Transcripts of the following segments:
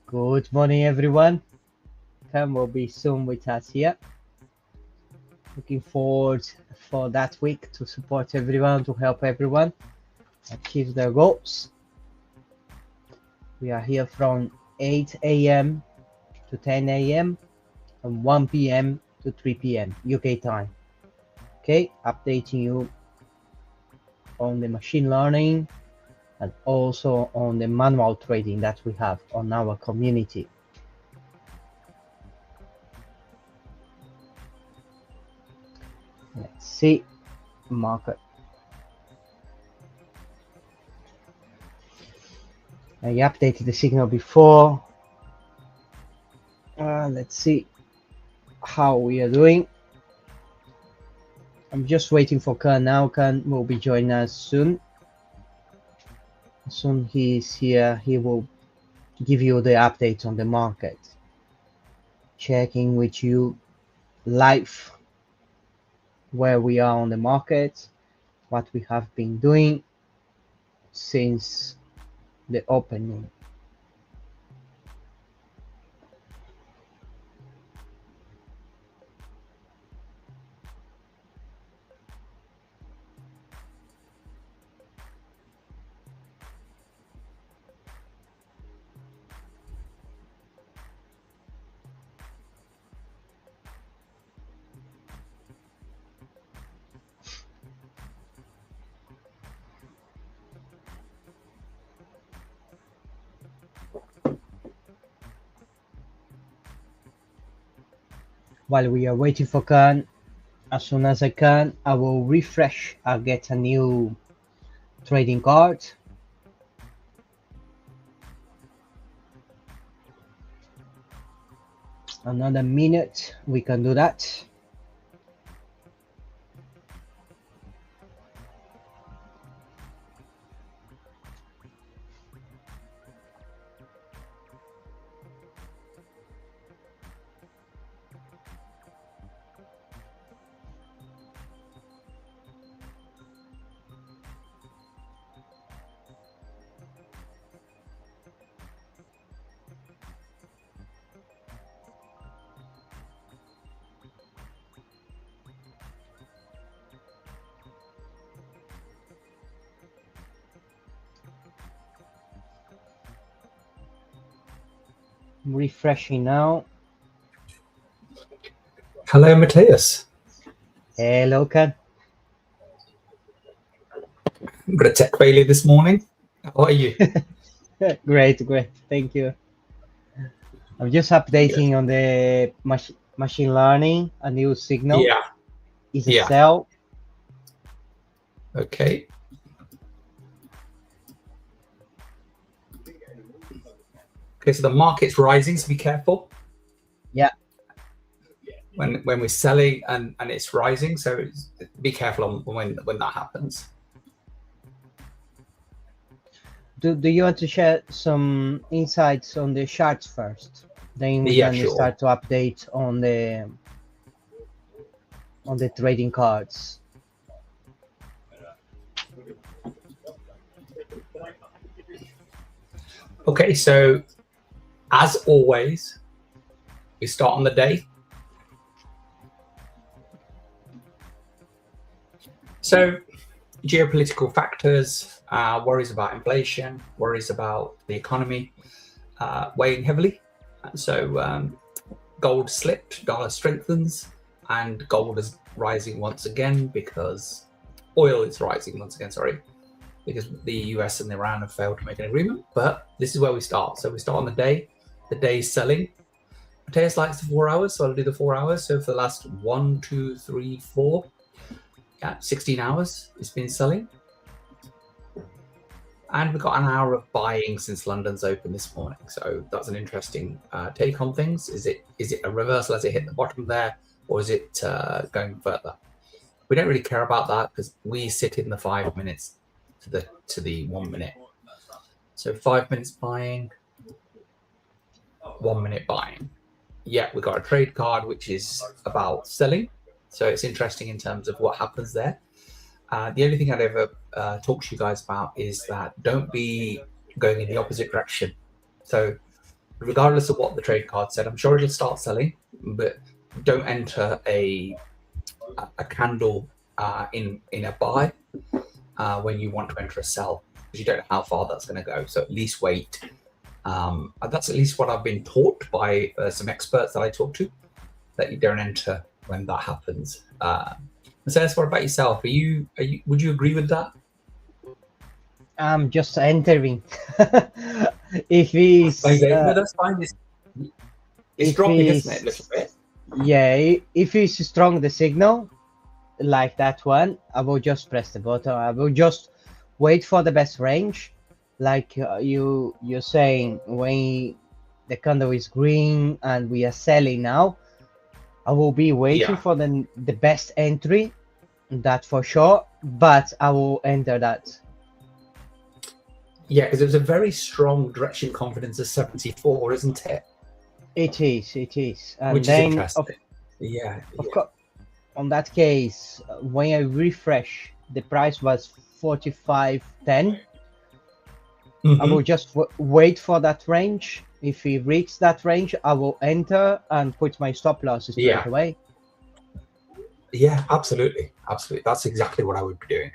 Good morning, everyone. Cam will be soon with us here. Looking forward for that week to support everyone, to help everyone achieve their goals. We are here from 8 a.m. to 10 a.m. and 1 p.m. to 3 p.m. UK time. Okay, updating you on the machine learning and also on the manual trading that we have on our community. Let's see, market. I updated the signal before. Let's see how we are doing. I'm just waiting for Khan now. Khan will be joining us soon. As soon as he's here, he will give you the updates on the market. Checking with you live where we are on the market, what we have been doing since the opening. While we are waiting for Khan, as soon as I can, I will refresh. I'll get a new trading card. Another minute, we can do that. I'm refreshing now. Hello, Matthias. Hello, Khan. I'm got a tech failure this morning. How are you? Great. Thank you. I'm just updating on the machine learning. A new signal is a sell. Okay. Okay, so the market's rising, so be careful. Yeah. When we're selling and it's rising, so be careful when that happens. Do you want to share some insights on the charts first? Then we can start to update on the trading cards. Okay, so as always, we start on the day. So geopolitical factors, worries about inflation, worries about the economy weighing heavily. And so gold slipped, dollar strengthens, and gold is rising once again because oil is rising once again, because the US and Iran have failed to make an agreement. But this is where we start. So we start on the day. The day's selling. Matthias likes the 4 hours, so I'll do the 4 hours. So for the last 1, 2, 3, 4, 16 hours it's been selling. And we've got an hour of buying since London's open this morning. So that's an interesting take on things. Is it a reversal as it hit the bottom there, or is it going further? We don't really care about that because we sit in the 5 minutes to the 1 minute. So 5 minutes buying, 1 minute buying. Yeah, we got a trade card which is about selling. So it's interesting in terms of what happens there. The only thing I'd ever talk to you guys about is that don't be going in the opposite direction. So regardless of what the trade card said, I'm sure it'll start selling, but don't enter a candle in a buy when you want to enter a sell, because you don't know how far that's going to go. So at least wait. That's at least what I've been taught by some experts that I talk to, that you don't enter when that happens. So what about yourself? Would you agree with that? I'm just entering. If he's no, that's fine. It's dropping, isn't it, a little bit? Yeah, if it's strong, the signal like that one, I will just press the button. I will just wait for the best range, like you're saying, when the candle is green and we are selling now. I will be waiting for the best entry, that for sure, but I will enter that. Yeah, because it was a very strong direction confidence of 74, isn't it? It is. And which then, is interesting. Of course, on that case, when I refresh, the price was 45.10. I will just wait for that range. If we reach that range, I will enter and put my stop losses straight away. Yeah, absolutely. That's exactly what I would be doing.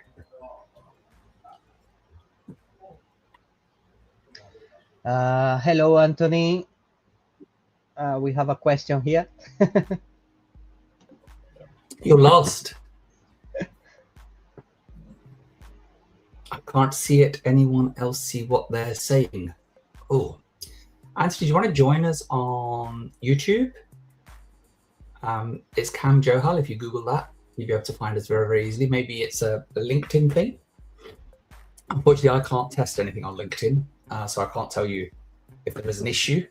Hello, Anthony. We have a question here. You're lost. I can't see it. Anyone else see what they're saying? Oh, Anthony, do you want to join us on YouTube? It's Cam Johal. If you Google that, you'll be able to find us very, very easily. Maybe it's a LinkedIn thing. Unfortunately, I can't test anything on LinkedIn, so I can't tell you if there is an issue.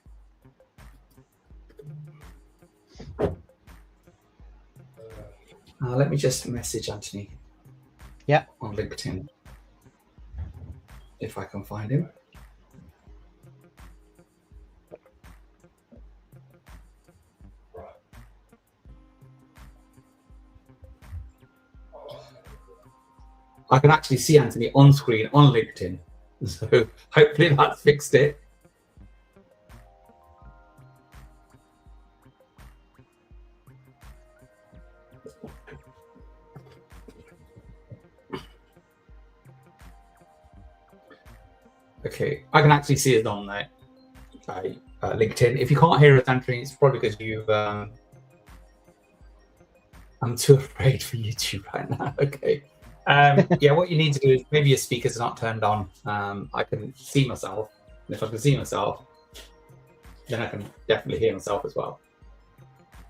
Let me just message Anthony. Yeah. On LinkedIn, if I can find him. I can actually see Anthony on screen on LinkedIn, so hopefully that's fixed it. Okay, I can actually see it on LinkedIn. If you can't hear us, Anthony, it's probably because you've. I'm too afraid for YouTube right now. Okay. Yeah, what you need to do is, maybe your speakers are not turned on. I can see myself. And if I can see myself, then I can definitely hear myself as well.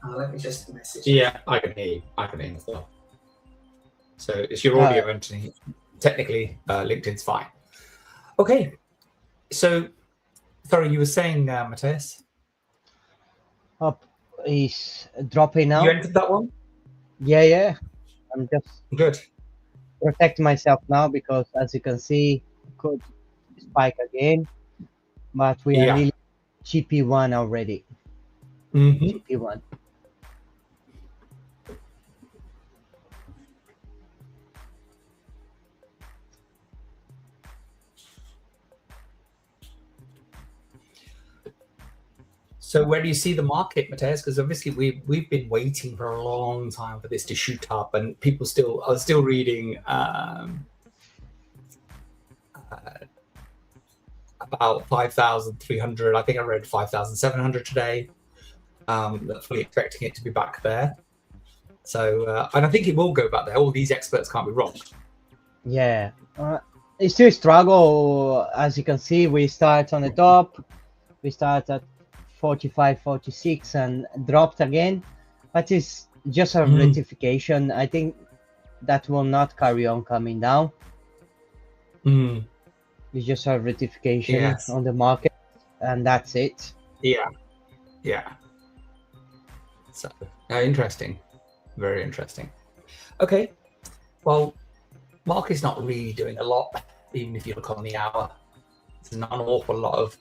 Let me just message. Yeah, I can hear you. I can hear myself. So it's your audio, Anthony. Technically, LinkedIn's fine. Okay. So, sorry, you were saying, Matthias? Up is dropping now. You entered that one? Yeah. I'm just good. Protect myself now, because as you can see, it could spike again. But we are really GP1 already. GP1. So where do you see the market, Matthias? Because obviously we've been waiting for a long time for this to shoot up, and people are still reading about 5,300. I think I read 5,700 today. Fully expecting it to be back there. So and I think it will go back there. All these experts can't be wrong. Yeah, it's still a struggle. As you can see, we start on the top. We start at 45, 46 and dropped again, but it's just a rectification. I think that will not carry on coming down. It's just a rectification on the market, and that's it. Yeah. So interesting, very interesting. Okay, well, market's not really doing a lot, even if you look on the hour. There's not an awful lot of.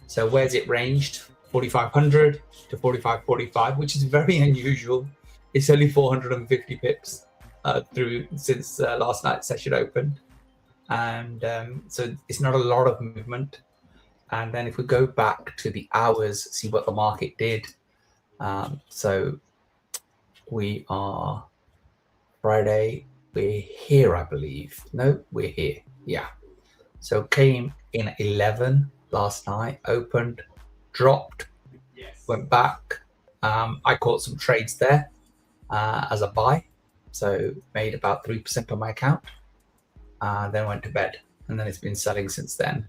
So where's it ranged? 4,500 to 4,545, which is very unusual. It's only 450 pips through since last night's session opened, and so it's not a lot of movement. And then if we go back to the hours, see what the market did. So we are Friday. We're here, I believe. No, we're here. Yeah. So came in at 11 last night, opened, dropped, went back. I caught some trades there as a buy. So made about 3% on my account. Then went to bed. And then it's been selling since then.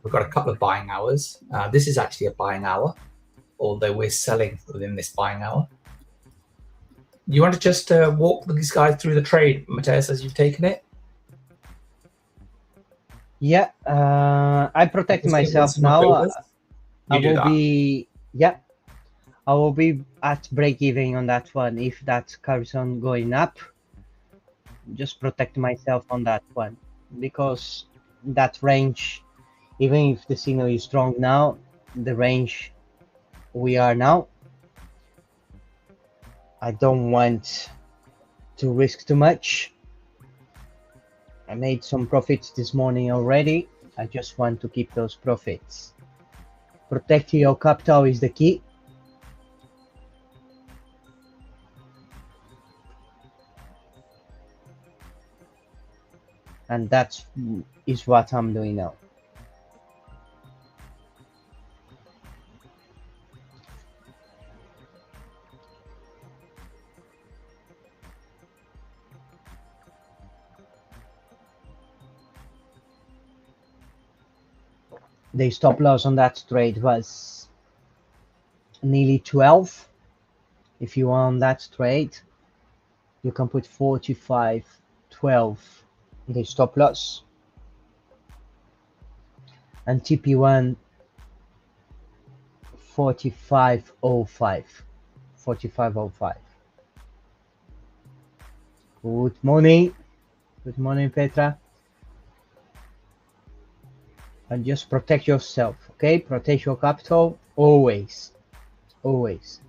We've got a couple of buying hours. This is actually a buying hour, although we're selling within this buying hour. You want to just walk these guys through the trade, Mateus, as you've taken it? Yeah, I protect myself now. I will be at break even on that one if that carries on going up. Just protect myself on that one, because that range, even if the signal is strong now, the range we are now, I don't want to risk too much. I made some profits this morning already. I just want to keep those profits. Protecting your capital is the key. And that is what I'm doing now. The stop loss on that trade was nearly 12. If you are on that trade, you can put 45.12 the stop loss, and TP1 45.05. 45.05. Good morning. Good morning, Petra. And just protect yourself, okay? Protect your capital always. Always.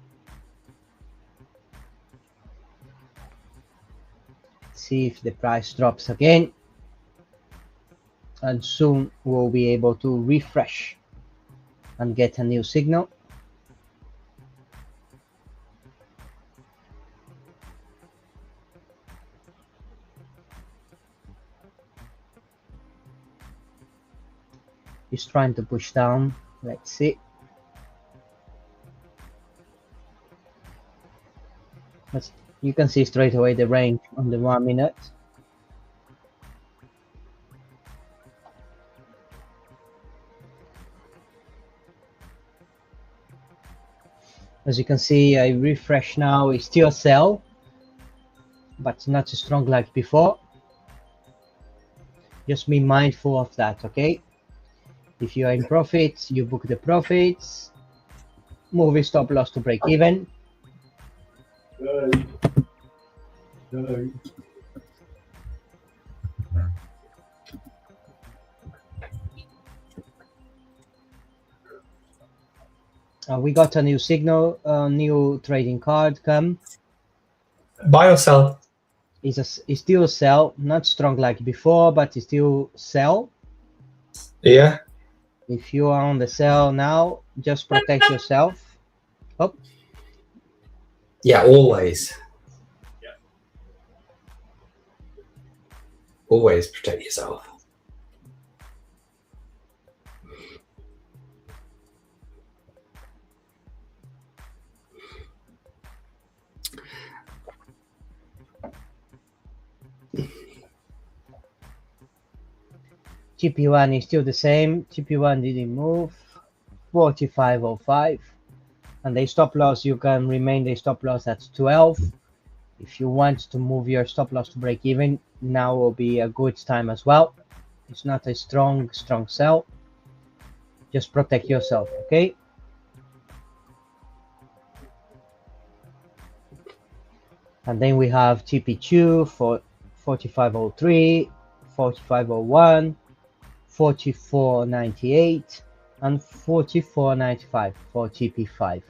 See if the price drops again. And soon we'll be able to refresh and get a new signal. He's trying to push down. Let's see. You can see straight away the range on the 1 minute. As you can see, I refresh now. It's still a sell, but not as strong like before. Just be mindful of that, okay? If you are in profits, you book the profits. Move your stop loss to break even. We got a new signal, new trading card come. Buy or sell? It's still a sell, not strong like before, but it's still sell. Yeah. If you are on the sell now, just protect yourself. Oh. Yeah, always. Yeah. Always protect yourself. TP1 is still the same. TP1 didn't move. 45.05. And the stop loss, you can remain the stop loss at 12. If you want to move your stop loss to break even, now will be a good time as well. It's not a strong sell. Just protect yourself, okay? And then we have TP2 for 45.03, 45.01, 44.98, and 44.95 for TP5.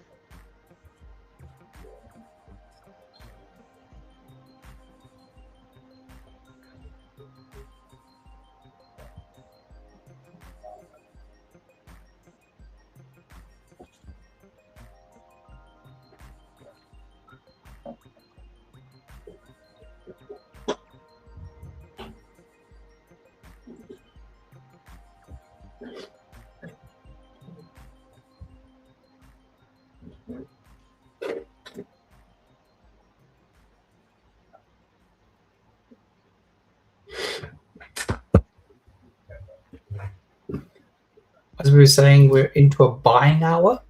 As we were saying, we're into a buying hour.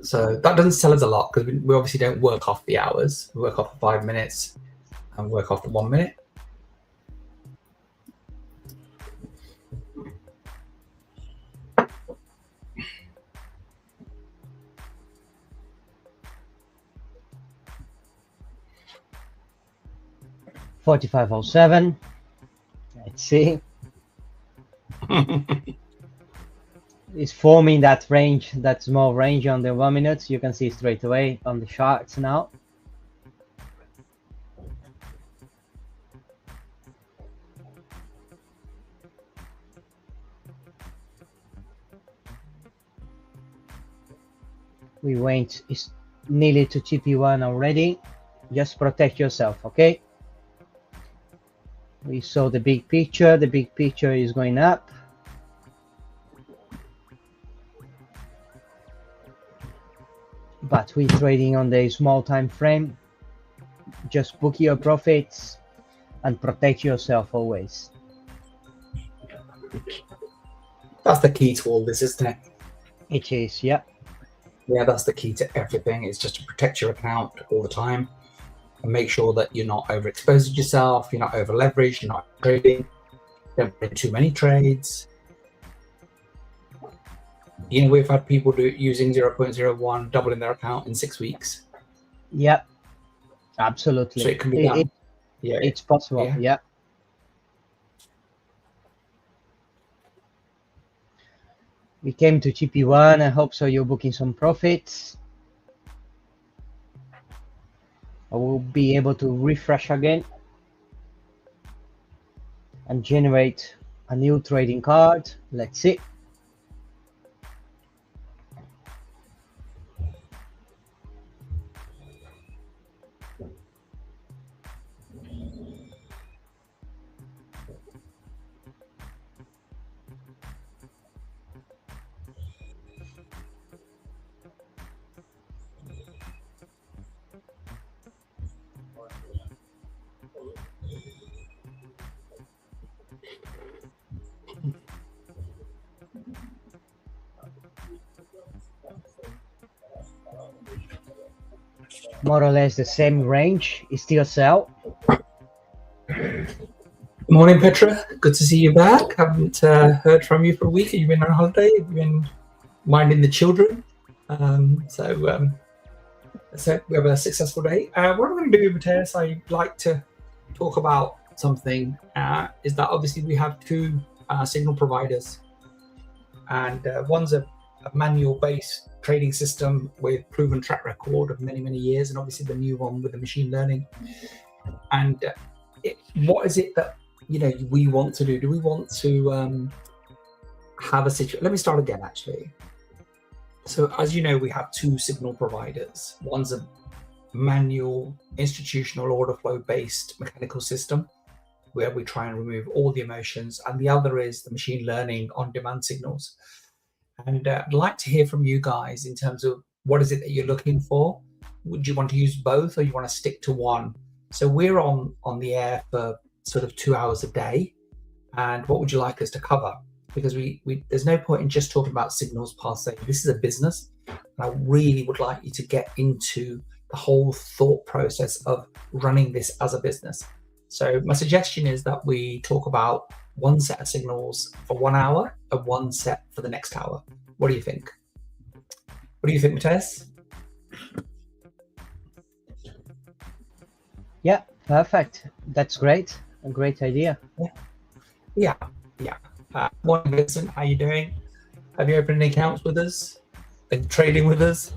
So that doesn't tell us a lot because we obviously don't work off the hours. We work off for 5 minutes and work off the 1 minute. $45.07. Let's see. It's forming that range, that small range on the 1 minute. You can see straight away on the charts now. We went nearly to TP1 already. Just protect yourself, okay? We saw the big picture. The big picture is going up. But we're trading on the small time frame. Just book your profits and protect yourself always. That's the key to all this, isn't it? It is, yeah. Yeah, that's the key to everything. It's just to protect your account all the time and make sure that you're not overexposing yourself, you're not over leveraged, you're not trading, don't make too many trades. You know, we've had people using 0.01, doubling their account in 6 weeks. Yep, absolutely. So it can be done. Yeah, it's possible. Yeah. We came to TP1. I hope so. You're booking some profits. I will be able to refresh again and generate a new trading card. Let's see. More or less the same range. Is still sell. Good morning, Petra. Good to see you back. Haven't heard from you for a week. Have you been on holiday? Have you been minding the children? So we have a successful day. What I'm going to do, Matthias, I'd like to talk about something. Is that obviously we have two signal providers, and one's a manual-based trading system with proven track record of many years, and obviously the new one with the machine learning. And what is it that we want to do? Do we want to have a situation? Let me start again, actually. So as you know, we have two signal providers. One's a manual institutional order flow based mechanical system where we try and remove all the emotions, and the other is the machine learning on demand signals. And I'd like to hear from you guys in terms of what is it that you're looking for. Would you want to use both, or you want to stick to one? So we're on the air for sort of 2 hours a day. And what would you like us to cover? Because we there's no point in just talking about signals per se. This is a business. And I really would like you to get into the whole thought process of running this as a business. So my suggestion is that we talk about one set of signals for 1 hour and one set for the next hour. What do you think? What do you think, Matthias? Yeah, perfect. That's great. A great idea. Yeah. Morning, Vincent. How you doing? Have you opened any accounts with us? Been trading with us?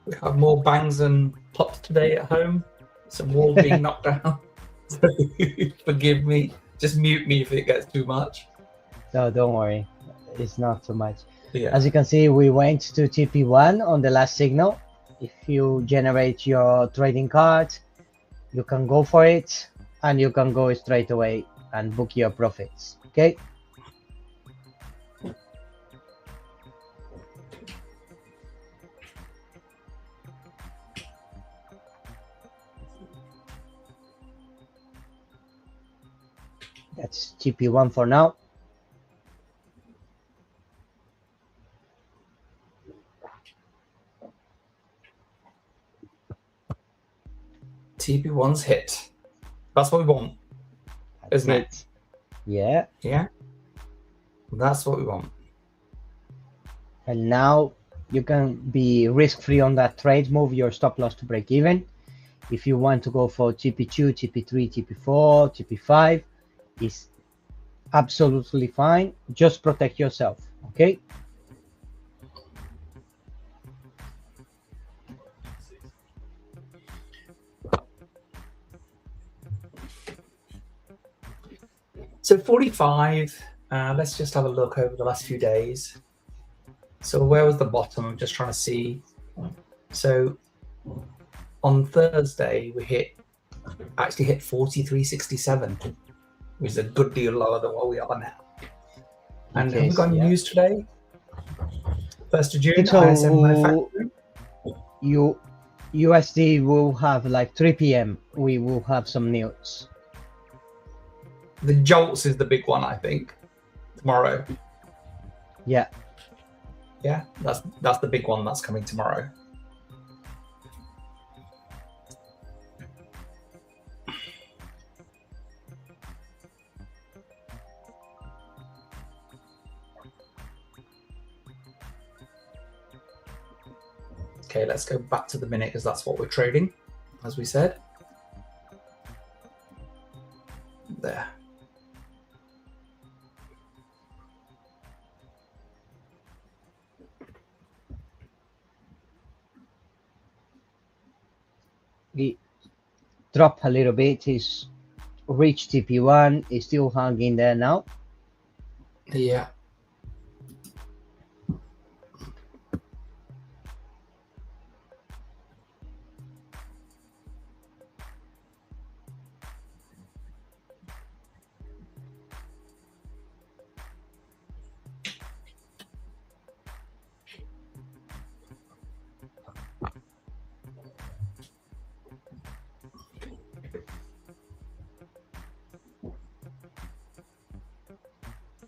We have more bangs and pops today at home. Some walls being knocked down. So forgive me. Just mute me if it gets too much. No, don't worry. It's not too much. Yeah. As you can see, we went to TP1 on the last signal. If you generate your trading card, you can go for it and you can go straight away and book your profits. Okay. That's TP1 for now. TP1's hit. That's what we want, That's isn't it? Yeah. Yeah. That's what we want. And now you can be risk-free on that trade, move your stop loss to break even. If you want to go for TP2, TP3, TP4, TP5, it's absolutely fine. Just protect yourself, okay? So 45, let's just have a look over the last few days. So where was the bottom? I'm just trying to see. So on Thursday, we actually hit 43.67, which is a good deal lower than what we are now. And have we got any news today? 1st of June, ISM manufacturing. USD will have like 3 p.m. We will have some news. The JOLTS is the big one, I think, tomorrow. Yeah. Yeah, that's the big one that's coming tomorrow. Okay, let's go back to the minute because that's what we're trading, as we said. There. It dropped a little bit. It's reached TP1. It's still hanging there now. Yeah.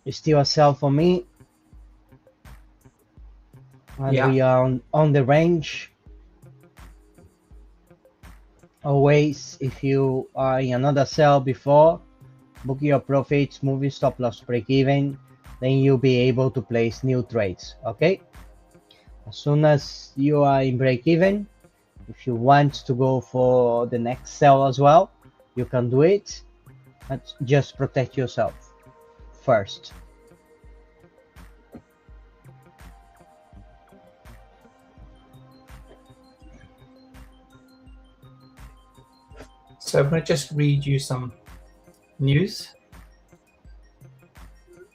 It's still a sell for me. And Yeah. we are on the range. Always, if you are in another sell before, book your profits, move your stop loss break even, then you'll be able to place new trades, okay? As soon as you are in break even, if you want to go for the next sell as well, you can do it, but just protect yourself first. So I'm going to just read you some news.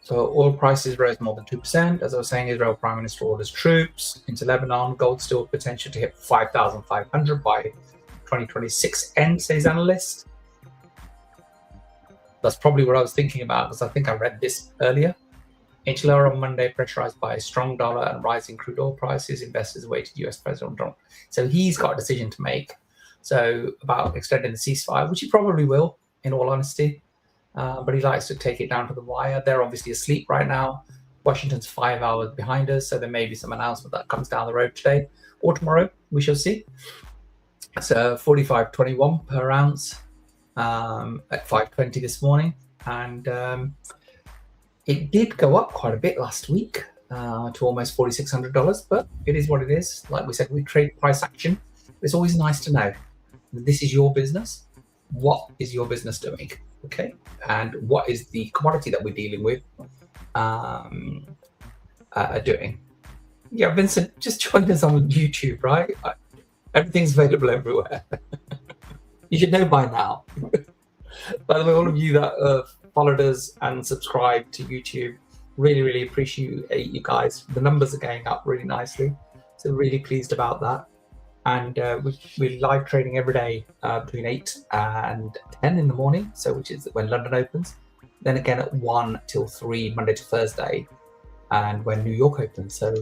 So oil prices rose more than 2%. As I was saying, Israel Prime Minister orders troops into Lebanon. Gold still potential to hit 5,500 by 2026 end, says analyst. That's probably what I was thinking about because I think I read this earlier. Inch lower on Monday, pressurized by a strong dollar and rising crude oil prices. Investors awaited US President Trump. So he's got a decision to make. So about extending the ceasefire, which he probably will, in all honesty. But he likes to take it down to the wire. They're obviously asleep right now. Washington's 5 hours behind us, so there may be some announcement that comes down the road today or tomorrow. We shall see. So 45.21 per ounce at 5:20 this morning, and it did go up quite a bit last week to almost $4,600. But it is what it is. Like we said, we trade price action. It's always nice to know this is your business. What is your business doing? Okay, and what is the commodity that we're dealing with doing? Yeah, Vincent, just join us on YouTube, right? Everything's available everywhere. You should know by now. By the way, all of you that followed us and subscribed to YouTube, Really appreciate you guys. The numbers are going up really nicely, so really pleased about that. And we're live trading every day between 8 and 10 in the morning, so which is when London opens. Then again at 1 till 3 Monday to Thursday, and when New York opens. So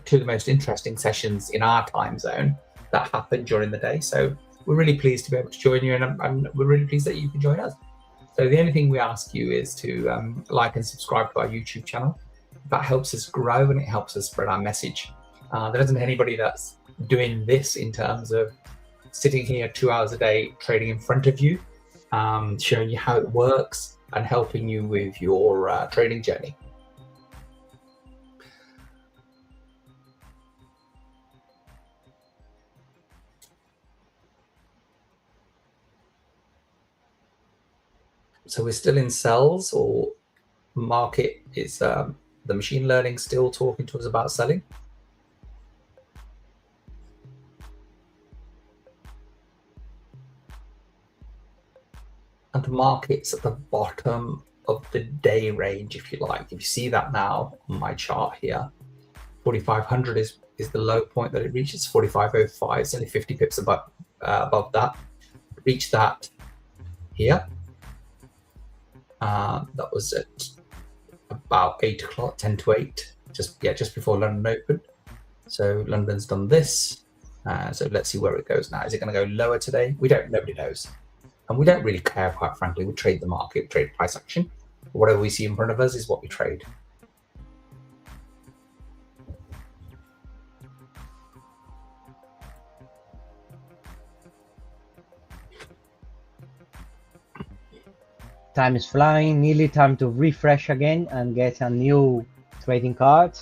two of the most interesting sessions in our time zone that happen during the day. So we're really pleased to be able to join you, and we're really pleased that you can join us. So the only thing we ask you is to like and subscribe to our YouTube channel. That helps us grow and it helps us spread our message. There isn't anybody that's doing this in terms of sitting here 2 hours a day trading in front of you, showing you how it works and helping you with your trading journey. So we're still in sells, or market is the machine learning still talking to us about selling? And the market's at the bottom of the day range, if you like. If you see that now on my chart here, 4,500 is the low point that it reaches. 4,505, it's only 50 pips above that. Reach that here. That was at about 8 o'clock, 10 to 8, just before London opened. So London's done this. So let's see where it goes now. Is it going to go lower today? Nobody knows. And we don't really care, quite frankly. We trade the market, we trade price action. Whatever we see in front of us is what we trade. Time is flying, nearly time to refresh again and get a new trading card.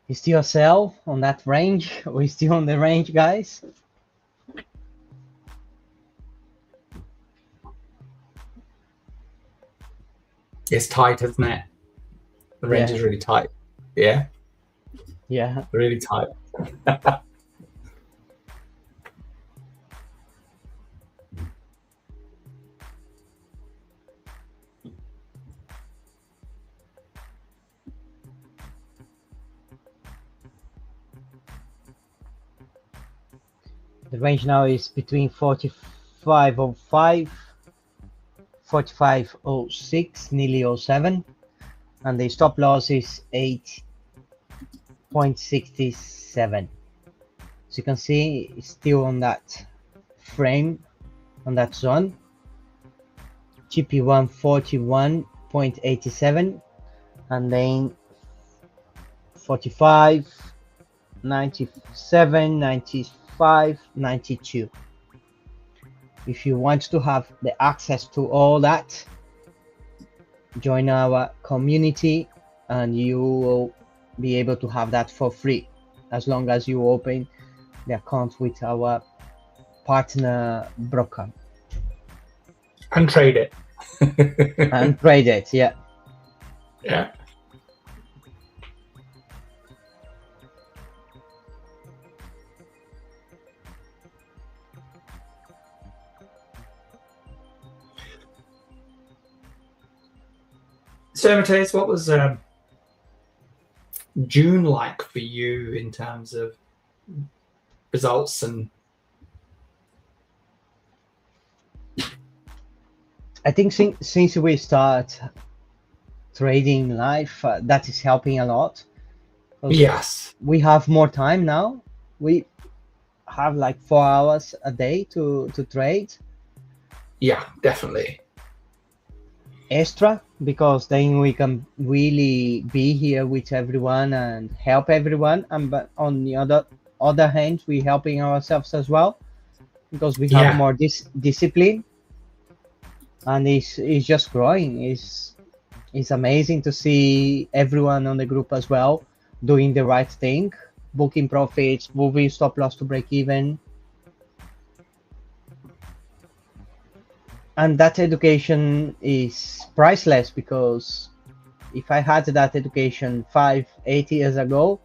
Is still a sell on that range? Are we still on the range, guys? It's tight, isn't it? The range is really tight. Yeah? Yeah. Really tight. The range now is between 45.05, 45.06, nearly 07, and the stop loss is 8.67. So you can see it's still on that frame, on that zone. GP1 41.87, and then 45, 97, 95, 92. If you want to have the access to all that, join our community and you will be able to have that for free as long as you open the account with our partner broker. And trade it. And trade it, yeah. Yeah. So, Matthias, what was June like for you in terms of results? And I think since we start trading live, that is helping a lot. Yes, we have more time now. We have like 4 hours a day to trade. Yeah, definitely. Extra, because then we can really be here with everyone and help everyone. And but on the other other hand, we're helping ourselves as well because we Yeah. have more discipline, and it's just growing. It's amazing to see everyone on the group as well doing the right thing, booking profits, moving stop loss to break even. And that education is priceless, because if I had that education 8 years ago,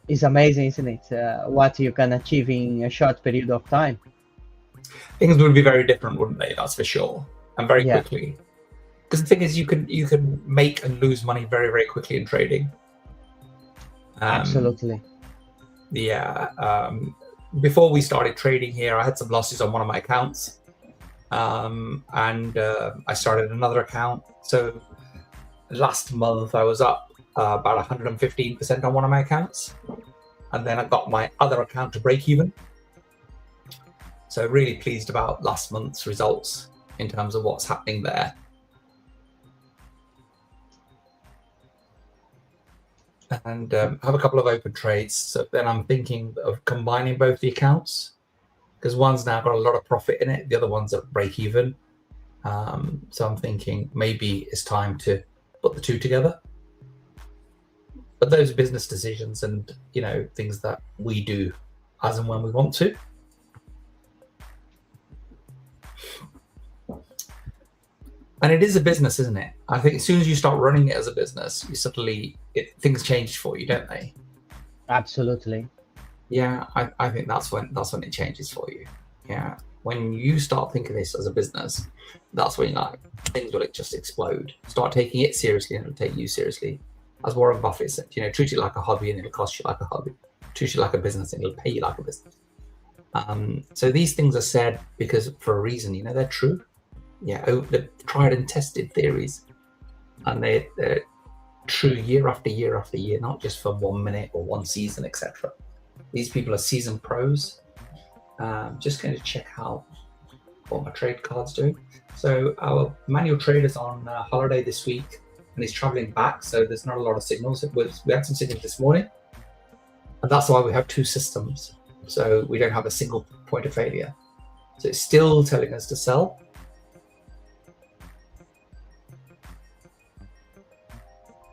it's amazing, isn't it? What you can achieve in a short period of time. Things would be very different, wouldn't they? That's for sure, and very Yeah. quickly. Because the thing is, you can make and lose money very, very quickly in trading. Absolutely. Yeah. Before we started trading here, I had some losses on one of my accounts, and I started another account. So last month I was up about 115% on one of my accounts, and then I got my other account to break even. So really pleased about last month's results in terms of what's happening there. And have a couple of open trades. So then I'm thinking of combining both the accounts, because one's now got a lot of profit in it, the other one's at break even. So I'm thinking maybe it's time to put the two together. But those are business decisions and, things that we do as and when we want to. And it is a business, isn't it? I think as soon as you start running it as a business, you suddenly things change for you, don't they? Absolutely. Yeah, I think that's when it changes for you. Yeah, when you start thinking this as a business, that's when things will just explode. Start taking it seriously, and it'll take you seriously. As Warren Buffett said, treat it like a hobby, and it'll cost you like a hobby. Treat it like a business, and it'll pay you like a business. So these things are said because for a reason. They're true. Yeah, they're tried and tested theories, and they're true year after year after year, not just for 1 minute or one season, etc. These people are seasoned pros. Just going to check out what my trade card's doing. So our manual trader's on holiday this week, and he's traveling back, so there's not a lot of signals. We had some signals this morning, and that's why we have two systems, so we don't have a single point of failure. So it's still telling us to sell.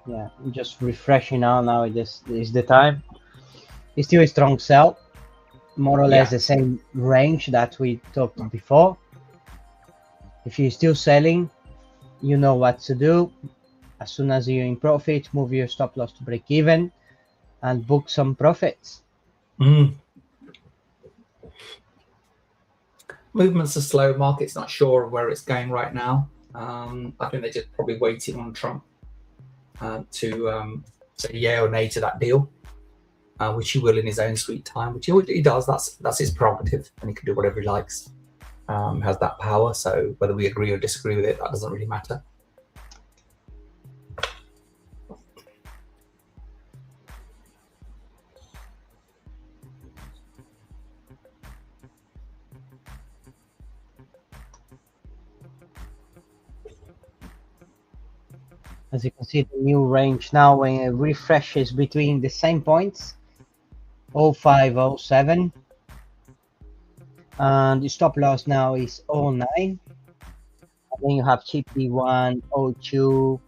Yeah, I'm just refreshing now this is the time. It's still a strong sell, more or less the same range that we talked before. If you're still selling, you know what to do. As soon as you're in profit, move your stop loss to break even and book some profits. Movements are slow. Market's not sure where it's going right now. I think they're just probably waiting on Trump to say yay or nay to that deal, which he will in his own sweet time, which he does. That's his prerogative, and he can do whatever he likes. Has that power. So whether we agree or disagree with it, that doesn't really matter. As you can see, the new range now, when it refreshes between the same points, 0507, and the stop loss now is 09. And then you have Chippy 1, 02,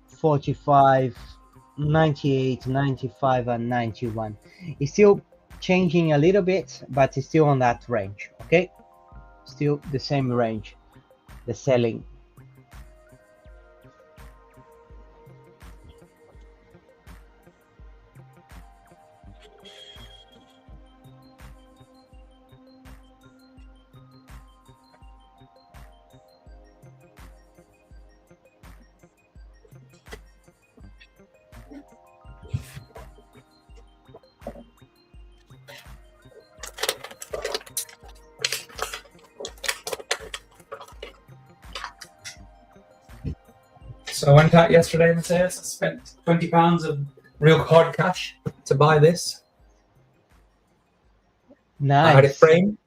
45, 98, 95, and 91. It's still changing a little bit, but it's still on that range. Okay, still the same range, the selling. So I went out yesterday, Matthias. I spent £20 of real hard cash to buy this. Nice. I had it framed.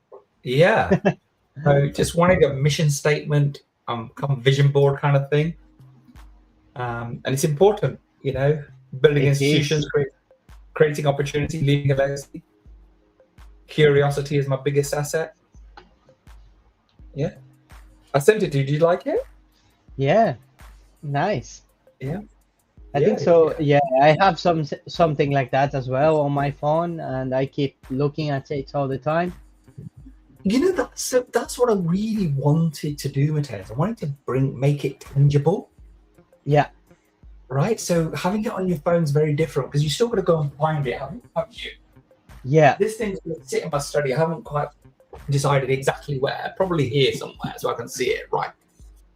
Yeah. So just wanted a mission statement, come vision board kind of thing. And it's important, building It institutions, is. creating opportunity, leaving a legacy. Curiosity is my biggest asset. Yeah, I sent it to you. Did you like it? Yeah, nice. Yeah. I think so. Yeah, I have something like that as well on my phone, and I keep looking at it all the time. You know, that's what I really wanted to do, Matthias. I wanted to make it tangible. Yeah. Right. So having it on your phone is very different because you still got to go and find it, haven't you? Yeah. This thing's going to sit in my study. I haven't quite decided exactly where. Probably here somewhere, so I can see it right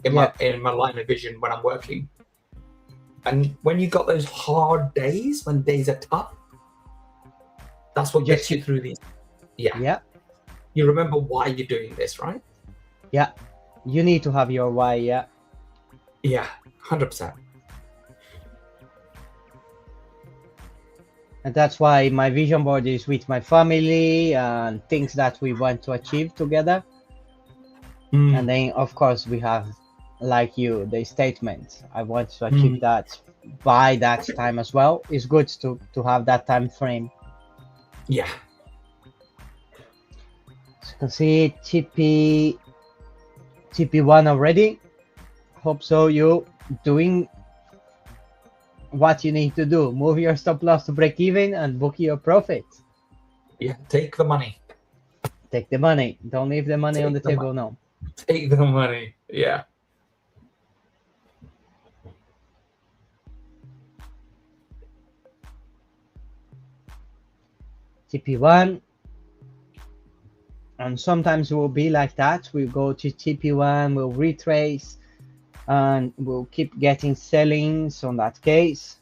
in my line of vision when I'm working. And when you got those hard days, when days are tough, that's what gets you through these. Yeah. Yeah. You remember why you're doing this, right? Yeah. You need to have your why. Yeah. Yeah. 100%. And that's why my vision board is with my family and things that we want to achieve together. And then, of course, we have, like you, the statement. I want to achieve that by that time as well. It's good to have that time frame. Yeah. So you can see TP1 already. Hope so. You doing what you need to do. Move your stop loss to break even and book your profits. Yeah. Take the money. Take the money. Don't leave the money on the table now. Take the money. Yeah. TP1. And sometimes it will be like that. We'll go to TP1, we'll retrace, and we'll keep getting sellings on that case.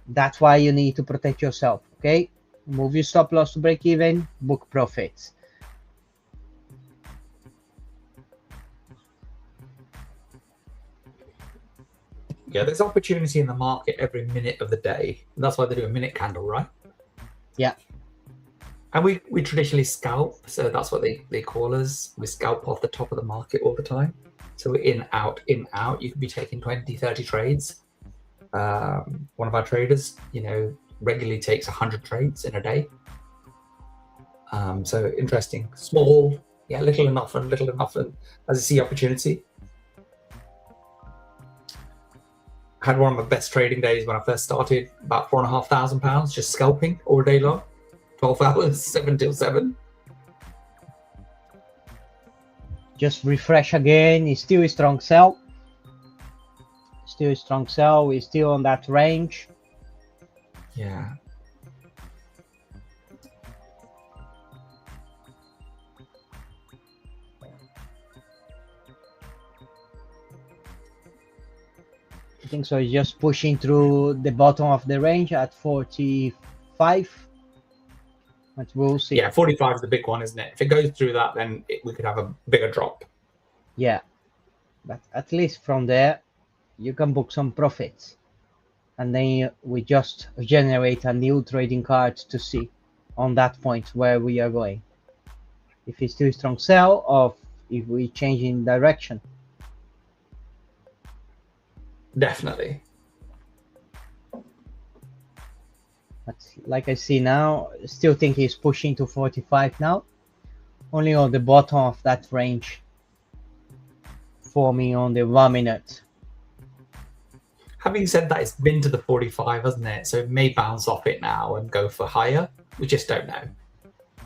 That's why you need to protect yourself, okay? Move your stop loss to break even, book profits. Yeah, there's opportunity in the market every minute of the day. And that's why they do a minute candle, right? Yeah. And we traditionally scalp, so that's what they call us. We scalp off the top of the market all the time. So we're in, out, in, out. You could be taking 20, 30 trades. One of our traders, regularly takes 100 trades in a day. So interesting. Small, little and often, as I see opportunity. Had one of my best trading days when I first started, about £4,500 just scalping all day long. 12 hours, 7 till 7. Just refresh again. It's still a strong sell. Still a strong sell. We're still on that range. Yeah. I think so. It's just pushing through the bottom of the range at 45. But we'll see. Yeah, 45 is the big one, isn't it? If it goes through that, then we could have a bigger drop. Yeah, but at least from there, you can book some profits. And then we just generate a new trading card to see on that point where we are going. If it's still a strong sell or if we change in direction. Definitely. But like I see now, still think he's pushing to 45 now. Only on the bottom of that range for me on the 1 minute. Having said that, it's been to the 45, hasn't it? So it may bounce off it now and go for higher. We just don't know.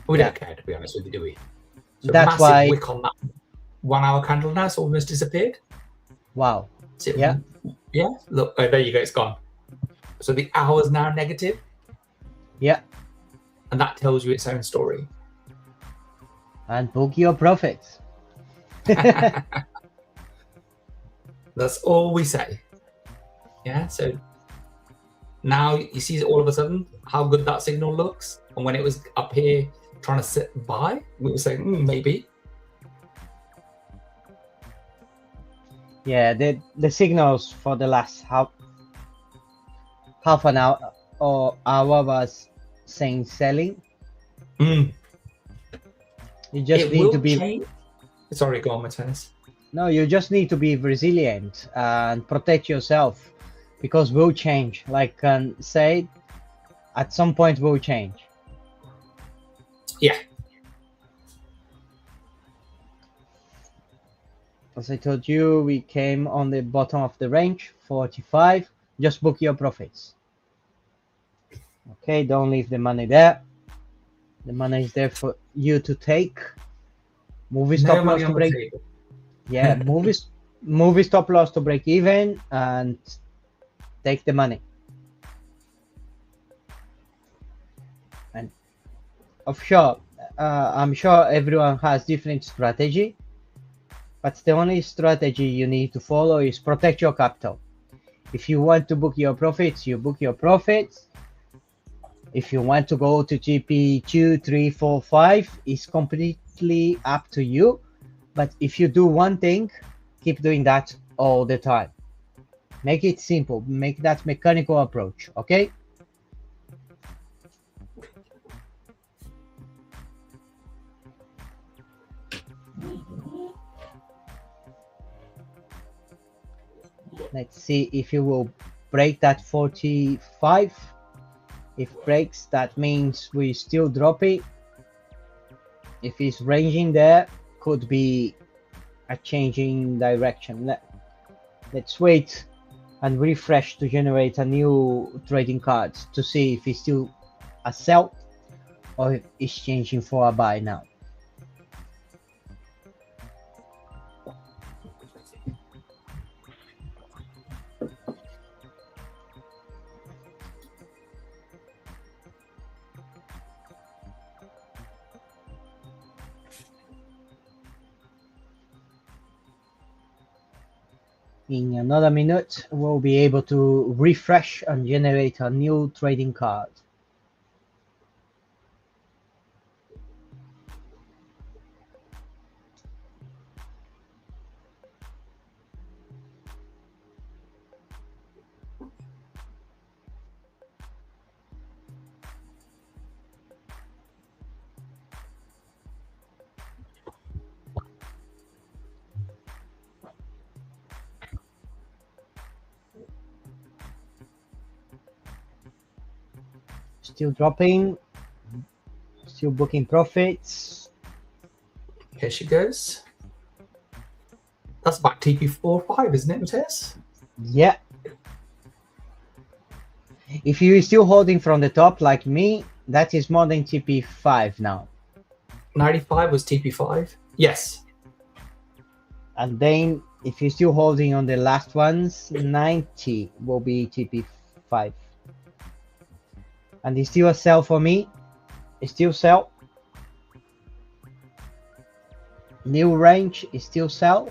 We don't care, to be honest with you, do we? So that's massive why wick on that 1 hour candle now. It's almost disappeared. Wow. Yeah. Yeah. Look, there you go. It's gone. So the hour's now negative. Yeah. And that tells you its own story. And book your profits. That's all we say. Yeah. So now you see all of a sudden how good that signal looks. And when it was up here trying to sit by, we were saying maybe. Yeah, the signals for the last half an hour or hour was saying selling. You just need to be change. Sorry, go on, Matthias. No, you just need to be resilient and protect yourself. because will change. Like say, at some point will change. Yeah. As I told you, we came on the bottom of the range, 45. Just book your profits. Okay, don't leave the money there. The money is there for you to take. Movie No stop money loss to on the break. table. Yeah, movie stop loss to break even and take the money. And I'm sure everyone has different strategy, but the only strategy you need to follow is protect your capital. If you want to book your profits, you book your profits. If you want to go to GP 2, 3, 4, 5, it's completely up to you. But if you do one thing, keep doing that all the time. Make it simple. Make that mechanical approach, okay? Let's see if you will break that 45. If breaks, that means we still drop it. If it's ranging there, could be a changing direction. Let's wait and refresh to generate a new trading card to see if it's still a sell or if it's changing for a buy now. In another minute, we'll be able to refresh and generate a new trading card. Still dropping, still booking profits. Here she goes. That's about TP45, isn't it, Matthias? Yeah. If you're still holding from the top like me, that is more than TP5 now. 95 was TP5? Yes. And then if you're still holding on the last ones, 90 will be TP5. And it's still a sell for me. It's still sell. New range is still sell.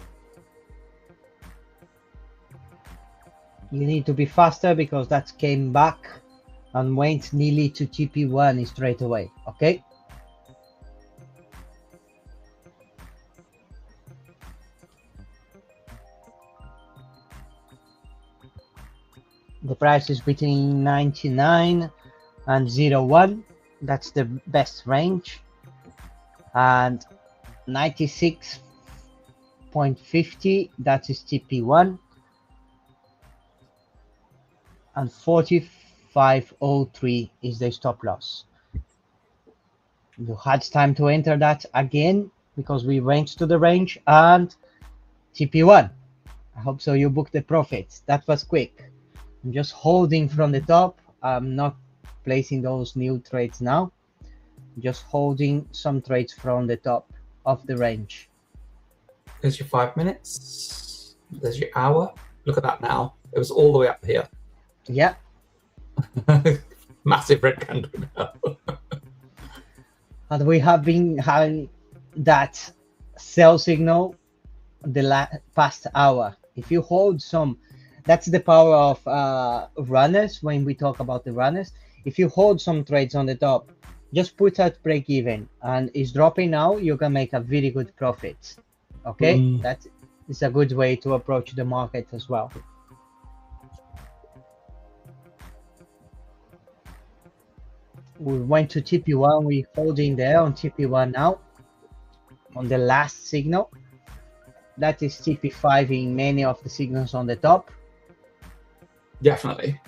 You need to be faster because that came back and went nearly to TP1 straight away, okay? The price is between 99 and 01. That's the best range. And 96.50, that is TP1. And 45.03 is the stop loss. You had time to enter that again because we went to the range and TP1. I hope so you booked the profits. That was quick. I'm just holding from the top. I'm not placing those new trades now. Just holding some trades from the top of the range. There's your 5 minutes. There's your hour. Look at that now. It was all the way up here. Yeah. Massive red candle now. And we have been having that sell signal the past hour. If you hold some, that's the power of runners when we talk about the runners. If you hold some trades on the top, just put at break even and it's dropping now, you can make a very good profit. Okay, that is a good way to approach the market as well. We went to TP1, we're holding there on TP1 now, on the last signal. That is TP5 in many of the signals on the top. Definitely.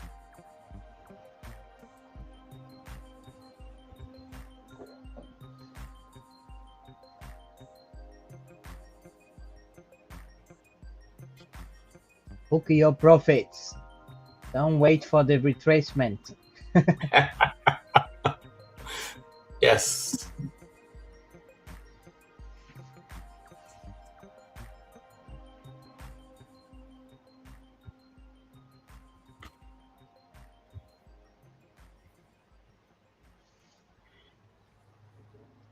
Book your profits. Don't wait for the retracement. Yes.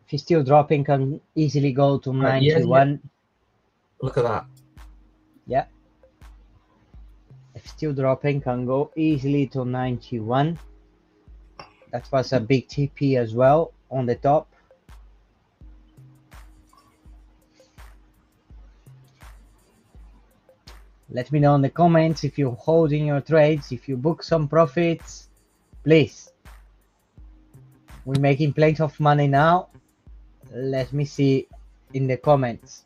If you're still dropping, can easily go to 91. Look at that. Yeah. If still dropping, can go easily to 91. That was a big TP as well on the top. Let me know in the comments if you're holding your trades, if you book some profits, please. We're making plenty of money now. Let me see in the comments.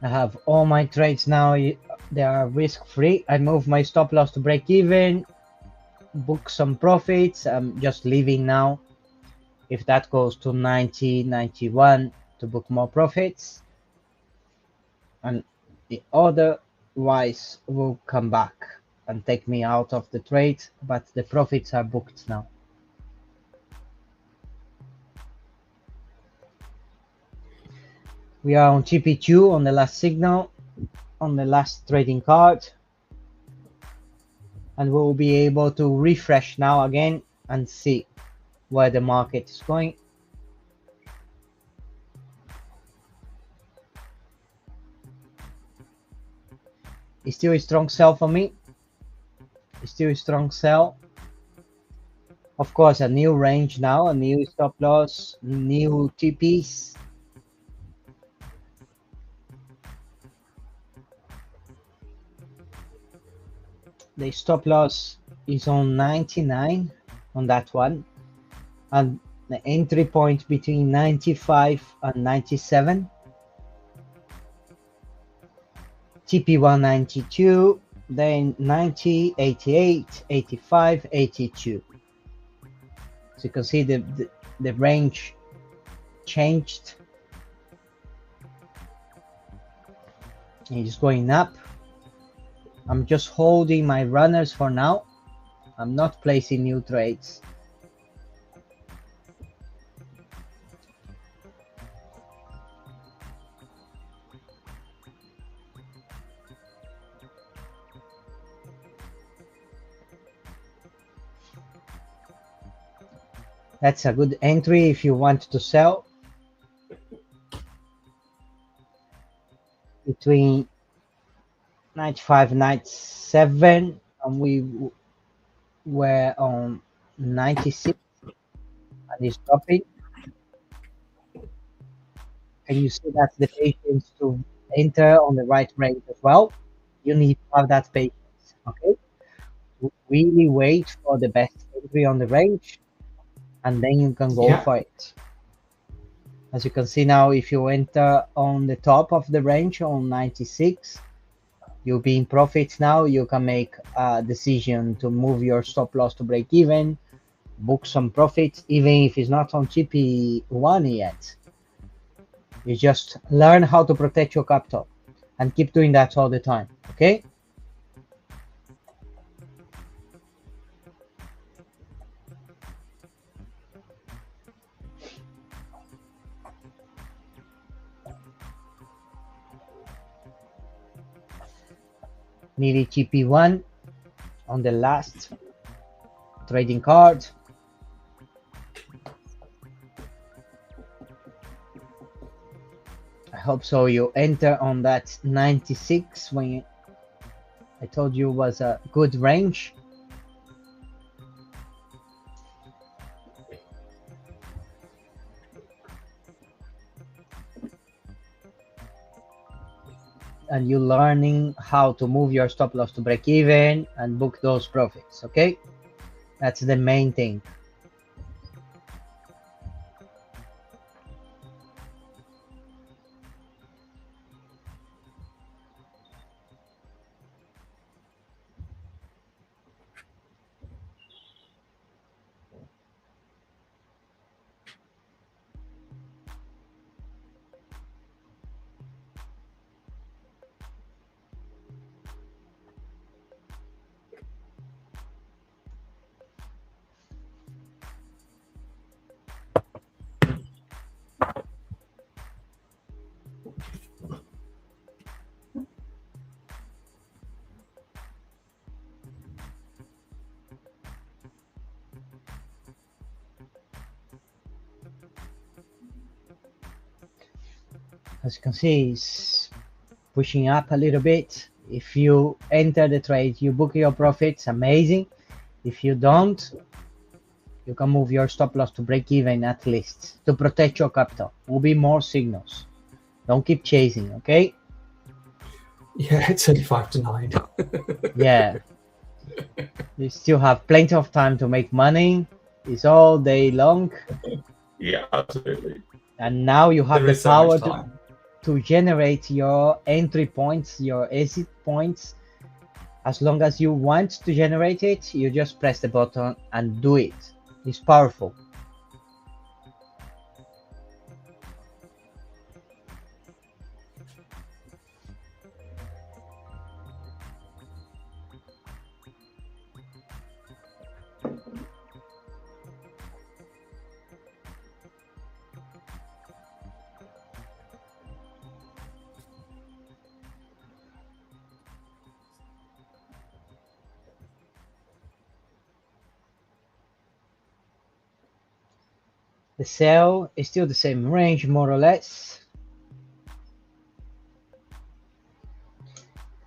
I have all my trades now. They are risk free. I move my stop loss to break even, book some profits. I'm just leaving now. If that goes to 90, 91 to book more profits, and the otherwise will come back and take me out of the trade, but the profits are booked now. We are on TP2 on the last signal, on the last trading card, and we'll be able to refresh now again and see where the market is going. It's still a strong sell for me. It's still a strong sell. Of course, a new range now, a new stop loss, new TPs. The stop loss is on 99 on that one, and the entry point between 95 and 97. TP 192, then 90, 88, 85, 82. So you can see the range changed. And it's going up. I'm just holding my runners for now. I'm not placing new trades. That's a good entry if you want to sell. Between 95 and 97, and we were on 96, and it's dropping. And you see that's the patience to enter on the right range as well. You need to have that patience, okay? Really wait for the best entry on the range, and then you can go for it. As you can see now, if you enter on the top of the range on 96, you'll be in profits now. You can make a decision to move your stop loss to break even, book some profits, even if it's not on TP1 yet. You just learn how to protect your capital and keep doing that all the time, okay? nearly TP1 on the last trading card. I hope so. You enter on that 96 when I told you was a good range. And you're learning how to move your stop loss to break even and book those profits, okay? That's the main thing. As you can see, it's pushing up a little bit. If you enter the trade, you book your profits, amazing. If you don't, you can move your stop loss to break even at least to protect your capital. Will be more signals. Don't keep chasing, okay? Yeah, it's only 5 to 9. Yeah. You still have plenty of time to make money. It's all day long. Yeah, absolutely. And now you have There the is so power much time. to generate your entry points, your exit points. As long as you want to generate it, you just press the button and do it. It's powerful. The sell is still the same range, more or less.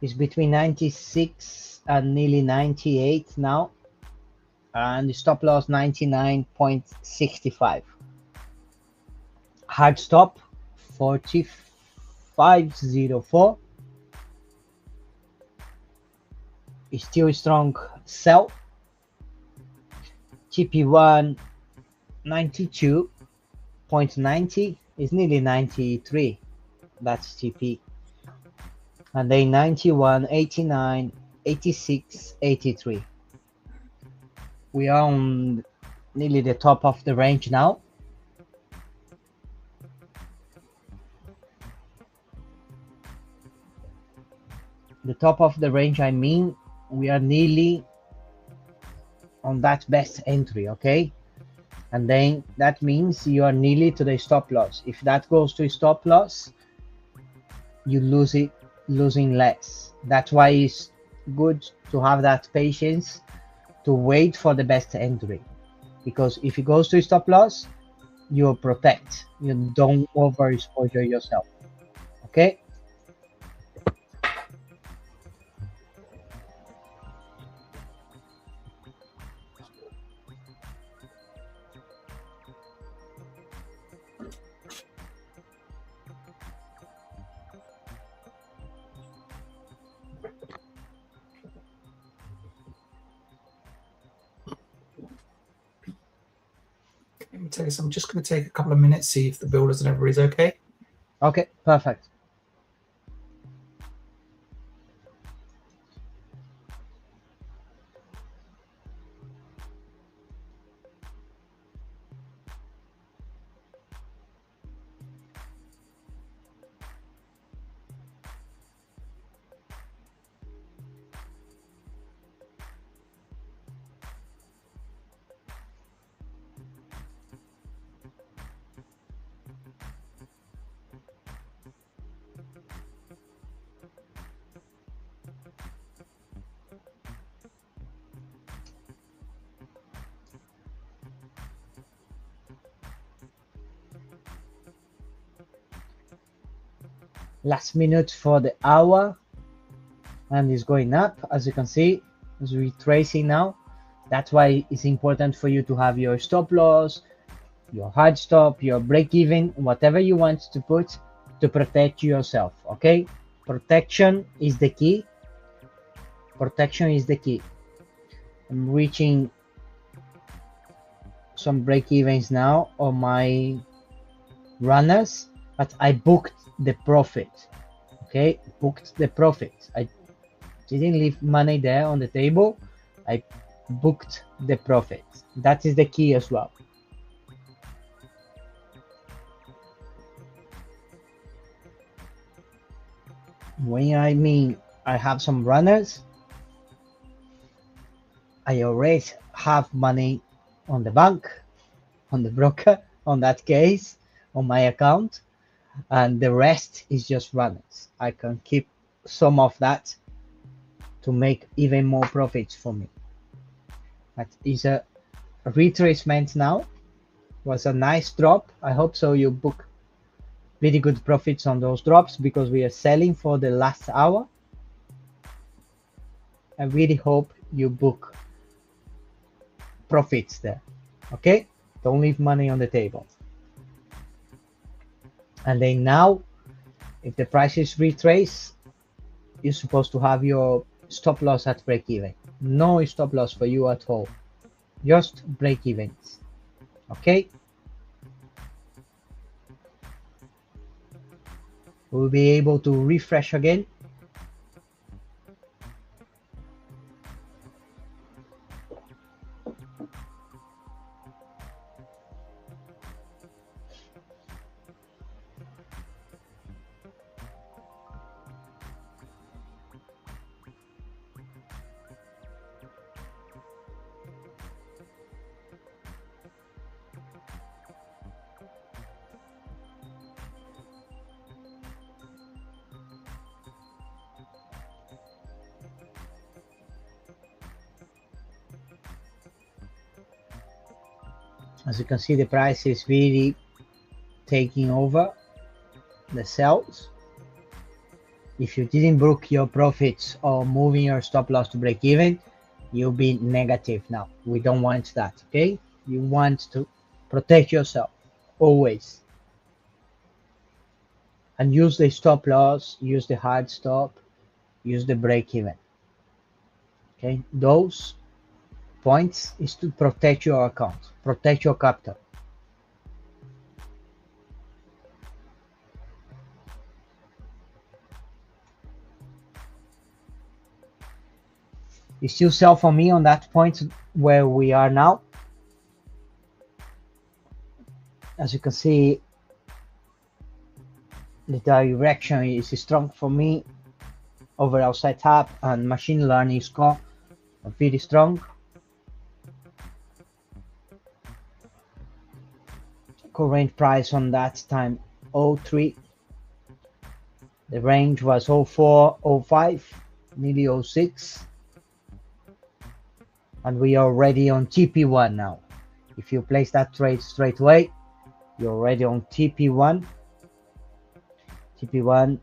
It's between 96 and nearly 98 now. And the stop loss 99.65. Hard stop 4504. It's still a strong sell. TP1 92.90 is nearly 93. That's TP. And then 91, 89, 86, 83. We are on nearly the top of the range now. The top of the range, I mean, we are nearly on that best entry, okay? And then that means you are nearly to the stop loss. If that goes to stop loss, you lose it, losing less. That's why it's good to have that patience to wait for the best entry. Because if it goes to stop loss, you protect. You don't overexpose yourself. Okay? I'm just going to take a couple of minutes, see if the builders and everybody's okay. Okay, perfect. last minute for the hour, and it's going up. As you can see, it's retracing now. That's why it's important for you to have your stop loss, your hard stop, your break even, whatever you want to put to protect yourself. Okay, protection is the key. Protection is the key. I'm reaching some break evens now on my runners, but I booked the profit. Okay, booked the profit. I didn't leave money there on the table. I booked the profit. That is the key as well. When I mean I have some runners, I already have money on the bank, on the broker, on that case, on my account, and the rest is just runners. I can keep some of that to make even more profits for me. That is a retracement now. Was a nice drop. I hope so you book very good profits on those drops because we are selling for the last hour. I really hope you book profits there. Okay, don't leave money on the table. And then now, if the prices retrace, you're supposed to have your stop loss at break even. No stop loss for you at all, just break evens. Okay, we'll be able to refresh again. As you can see, the price is really taking over the sells. If you didn't book your profits or moving your stop loss to break even, you'll be negative now. We don't want that, okay? You want to protect yourself always. And use the stop loss, use the hard stop, use the break even. Okay, those points is to protect your account, protect your capital. You still sell for me on that point where we are now. As you can see, the direction is strong for me. Overall setup and machine learning score are very strong. Current price on that time 03. The range was 04, 05, nearly 06. And we are already on TP1 now. If you place that trade straight away, you're already on TP1. TP1,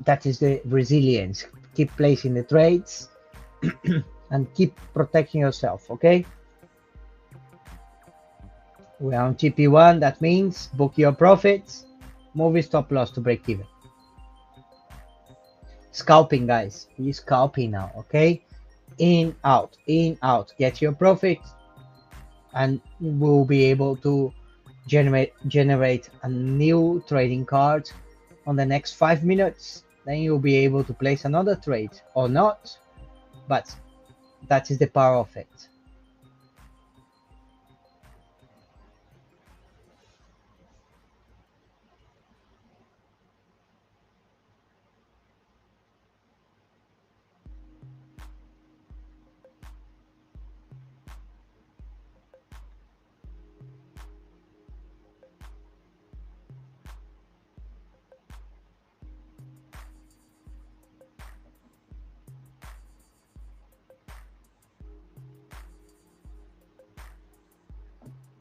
that is the resilience. Keep placing the trades and keep protecting yourself, okay? We are on TP1, that means book your profits, move your stop loss to break even. Scalping, guys, we're scalping now, okay? In, out, get your profit, and we'll be able to generate a new trading card on the next 5 minutes. Then you'll be able to place another trade or not, but that is the power of it.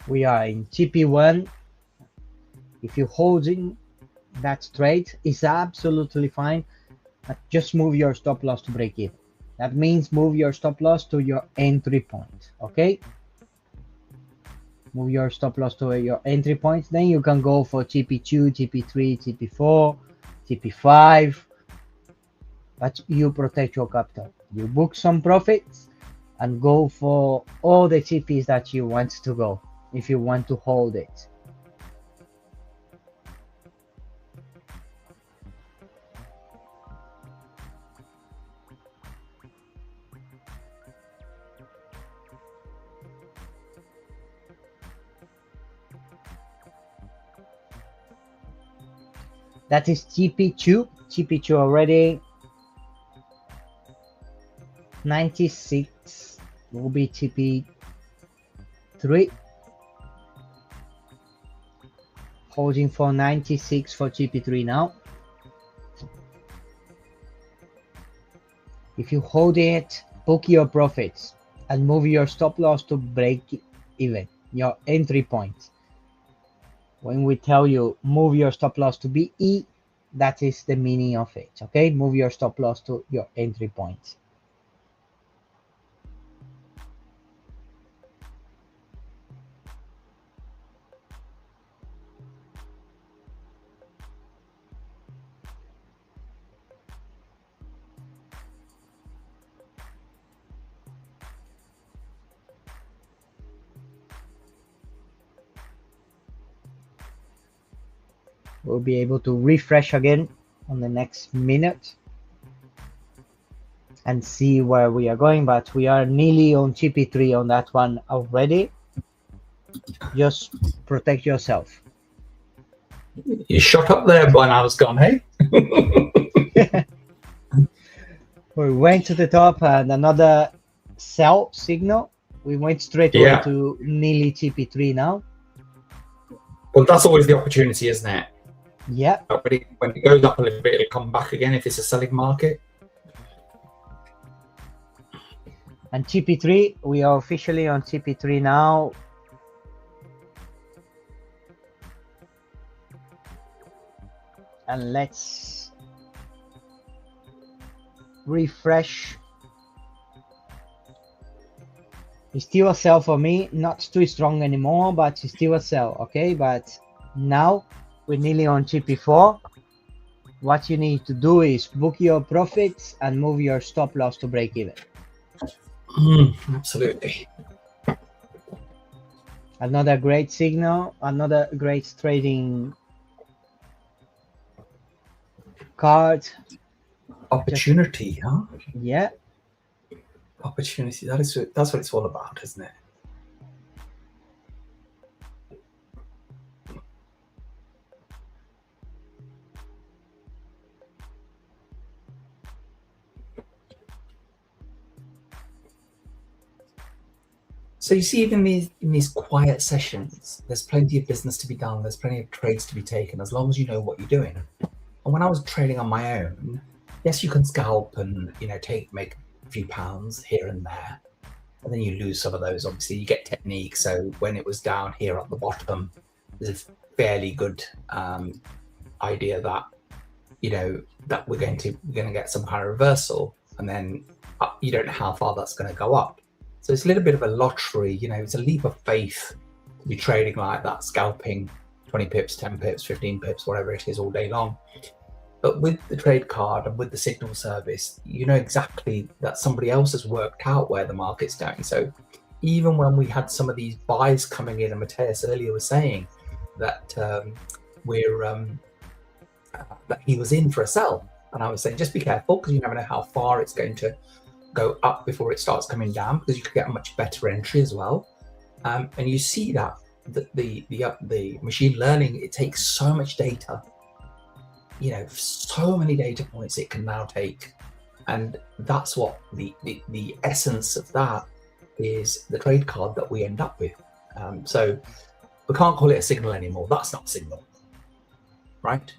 We are in TP1 If you're holding that trade, it's absolutely fine, but just move your stop loss to break even. That means move your stop loss to your entry point, okay? Move your stop loss to your entry point, then you can go for TP2, TP3, TP4, TP5, but you protect your capital. You book some profits and go for all the TPs that you want to go if you want to hold it. That is TP2. TP2 already 96 will be TP3. Holding for 96 for TP3 now. If you hold it, book your profits and move your stop loss to break even, your entry point. When we tell you move your stop loss to BE, that is the meaning of it, okay? Move your stop loss to your entry point. We'll be able to refresh again on the next minute and see where we are going, but we are nearly on TP3 on that one already. Just protect yourself. You shot up there when I was gone, hey? We went to the top and another sell signal. We went straight away to nearly TP3 now. Well, that's always the opportunity, isn't it? Yeah. When it goes up a little bit, it'll come back again if it's a selling market. And TP3, we are officially on TP3 now. And let's refresh. It's still a sell for me, not too strong anymore, but it's still a sell, okay? But now we're nearly on TP4. What you need to do is book your profits and move your stop loss to break even. Absolutely. Another great signal, another great trading card. Opportunity, huh? Yeah. Opportunity. That's what it's all about, isn't it? So you see, even in these quiet sessions, there's plenty of business to be done. There's plenty of trades to be taken, as long as you know what you're doing. And when I was trading on my own, yes, you can scalp and make a few pounds here and there, and then you lose some of those. Obviously, you get technique. So when it was down here at the bottom, there's a fairly good idea that that we're going to get some kind of reversal, and then you don't know how far that's going to go up. So it's a little bit of a lottery, it's a leap of faith to be trading like that, scalping 20 pips, 10 pips, 15 pips, whatever it is all day long. But with the trade card and with the signal service, you know exactly that somebody else has worked out where the market's going. So even when we had some of these buys coming in, and Mateus earlier was saying that that he was in for a sell, and I was saying just be careful, because you never know how far it's going to go up before it starts coming down, because you could get a much better entry as well. And you see that the machine learning, it takes so much data, so many data points it can now take, and that's what the essence of that is, the trade card that we end up with. So we can't call it a signal anymore. That's not a signal, right?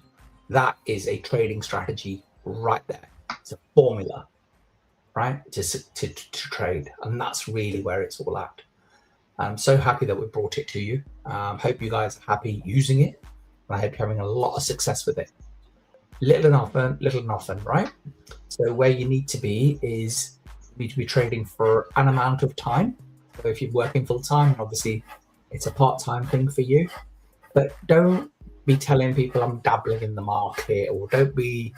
That is a trading strategy right there. It's a formula, right, to trade, and that's really where it's all at. I'm so happy that we brought it to you. Hope you guys are happy using it. and I hope you're having a lot of success with it. Little and often, right? So where you need to be is you need to be trading for an amount of time. So if you're working full time, obviously it's a part-time thing for you, but don't be telling people I'm dabbling in the market, or don't be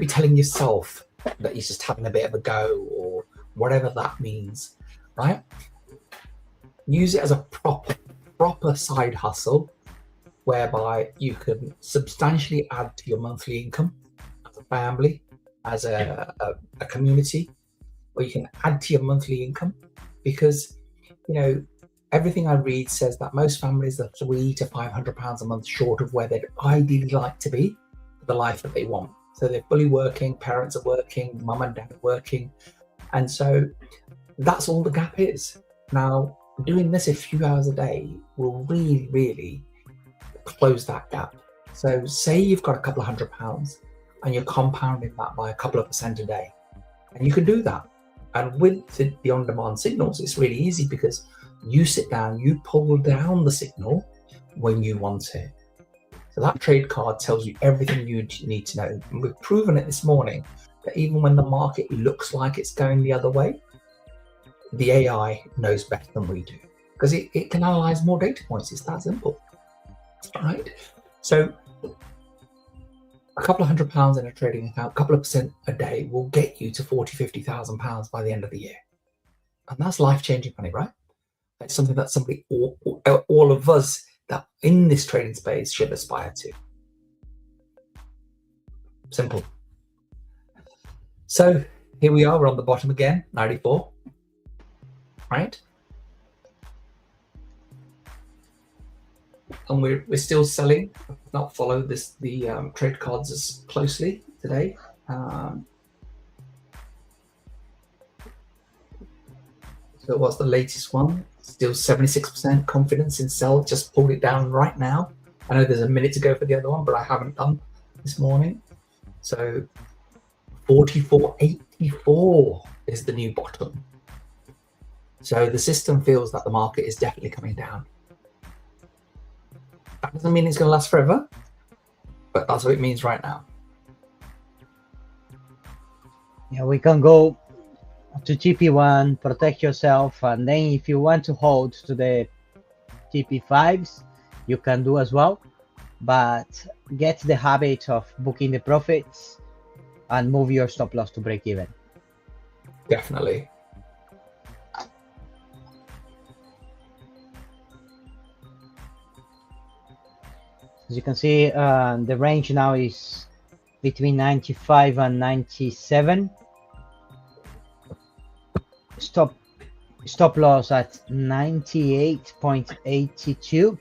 telling yourself that you're just having a bit of a go, or whatever that means, right? Use it as a proper side hustle, whereby you can substantially add to your monthly income as a family, as a community, or you can add to your monthly income, because everything I read says that most families are £300 to £500 a month short of where they'd ideally like to be for the life that they want. So they're fully working, parents are working, mum and dad are working, and so that's all the gap is. Now, doing this a few hours a day will really, really close that gap. So say you've got a couple of £100 and you're compounding that by a couple of % a day, and you can do that. And with the on-demand signals, it's really easy, because you sit down, you pull down the signal when you want it. So that trade card tells you everything you need to know. And we've proven it this morning that even when the market looks like it's going the other way, the AI knows better than we do, because it can analyze more data points. It's that simple, right? So a couple of £100 in a trading account, a couple of % a day will get you to £40,000-50,000 by the end of the year. And that's life-changing money, right? It's something that all of us that in this trading space should aspire to. Simple. So here we are, we're on the bottom again, 94, right? And we're still selling. I've not followed the trade cards as closely today. So what's the latest one? Still 76% confidence in sell. Just pulled it down right now. I know there's a minute to go for the other one, but I haven't done this morning. So 44.84 is the new bottom. So the system feels that the market is definitely coming down. That doesn't mean it's going to last forever, but that's what it means right now. Yeah, we can go to TP1, protect yourself, and then if you want to hold to the TP5s, you can do as well, but get the habit of booking the profits and move your stop loss to break even. Definitely. As you can see, the range now is between 95 and 97. Stop loss at 98.82,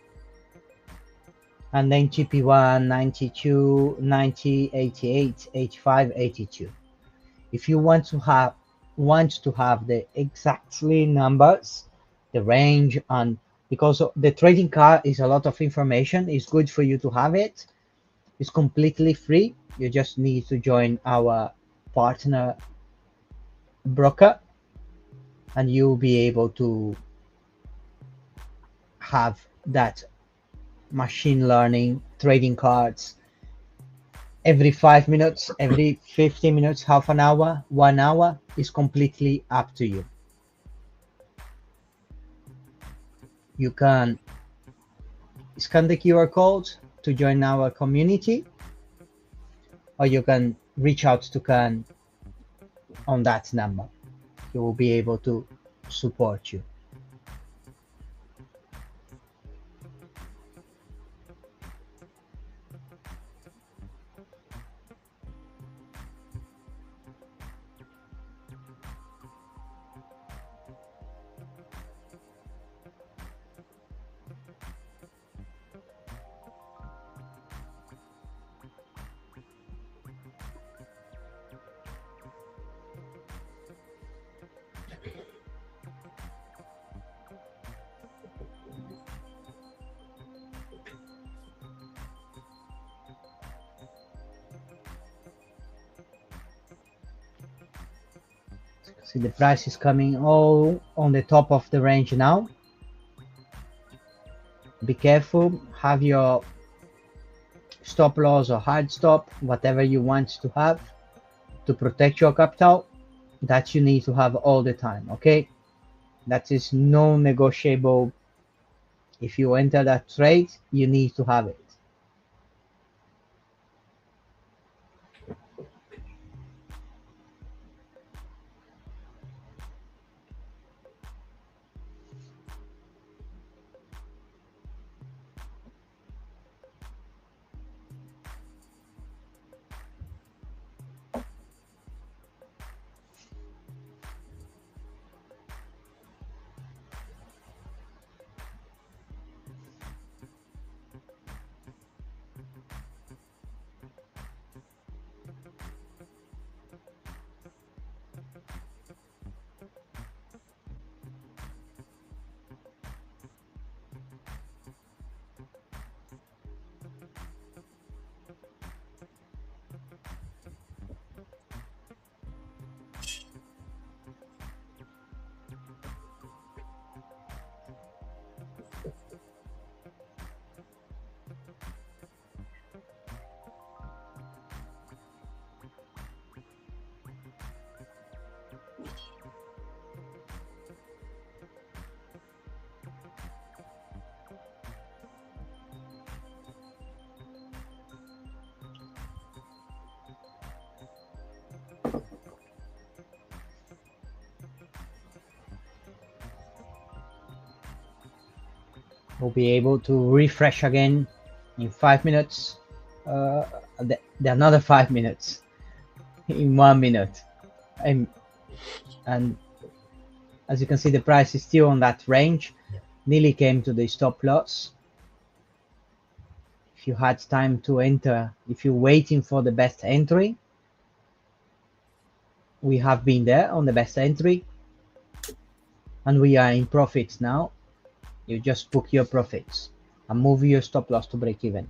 and then TP1 92, 90, 88, 85, 82. If you want to have the exactly numbers, the range, and because the trading card is a lot of information, it's good for you to have it. It's completely free. You just need to join our partner broker, and you'll be able to have that machine learning trading cards every 5 minutes, every 15 minutes, half an hour, 1 hour. Is completely up to you. You can scan the QR code to join our community, or you can reach out to Can on that number. He will be able to support you. See, the price is coming all on the top of the range now. Be careful, have your stop loss or hard stop, whatever you want to have to protect your capital, that you need to have all the time, okay? That is non-negotiable. If you enter that trade, you need to have it. We'll be able to refresh again in 5 minutes, another 5 minutes in 1 minute, and as you can see, the price is still on that range, nearly came to the stop loss. If you had time to enter, if you're waiting for the best entry, we have been there on the best entry, and we are in profits now. You just book your profits and move your stop loss to break even.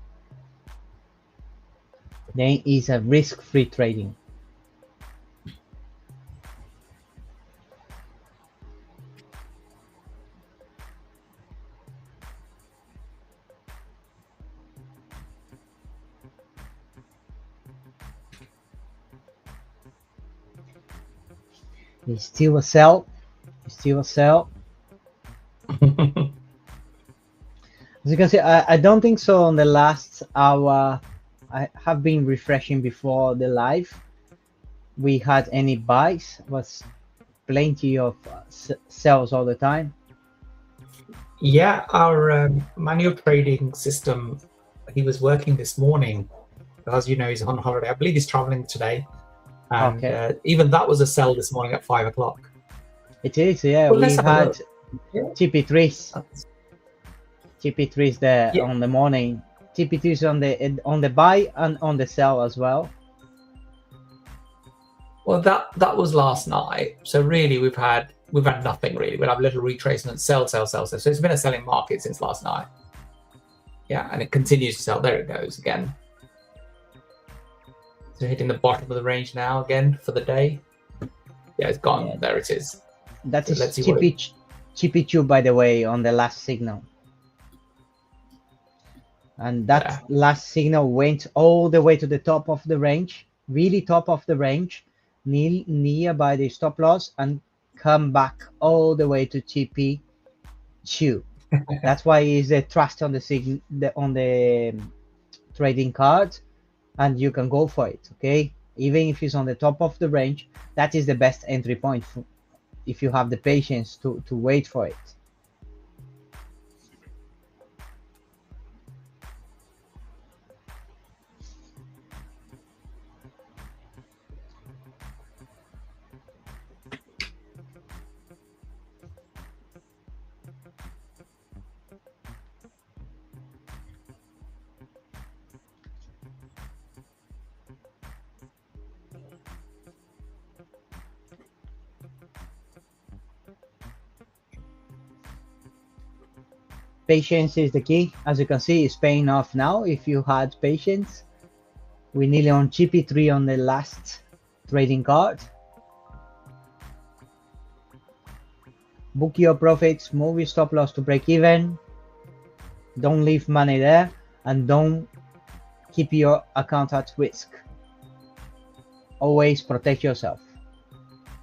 Then it's a risk-free trading. It's still a sell. It's still a sell. As you can see, I don't think so on the last hour. I have been refreshing before the live. We had any buys, was plenty of sells all the time. Yeah, our manual trading system, he was working this morning. As you know, he's on holiday. I believe he's traveling today. And Okay. Even that was a sell this morning at 5 o'clock. It is, yeah. Well, We let's have a had look. Yeah. TP3s. TP3s there Yeah. on the morning. TP3s on the buy and on the sell as well. Well, that was last night. So really, we've had nothing really. We'll have little retracement, sell. So it's been a selling market since last night. Yeah, and it continues to sell. There it goes again. So hitting the bottom of the range now again for the day. Yeah, it's gone. Yeah. There it is. That So is let's see what TP2, by the way, on the last signal. And that last signal went all the way to the top of the range, really top of the range, near by the stop loss, and come back all the way to TP2. That's why is the trust on the trading card, and you can go for it. Okay, even if it's on the top of the range, that is the best entry point if you have the patience to wait for it. Patience is the key. As you can see, it's paying off now. If you had patience, we're nearly on TP3 on the last trading card. Book your profits, move your stop loss to break even. Don't leave money there, and don't keep your account at risk. Always protect yourself.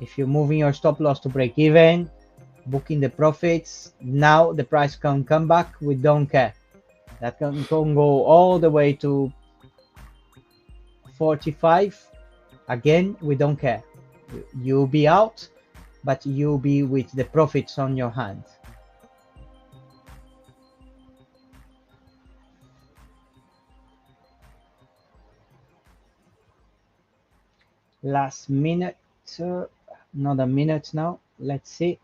If you're moving your stop loss to break even, booking the profits, now the price can come back, we don't care. That can go all the way to 45. Again, we don't care. You'll be out, but you'll be with the profits on your hand. Last minute, another minute now. Let's see.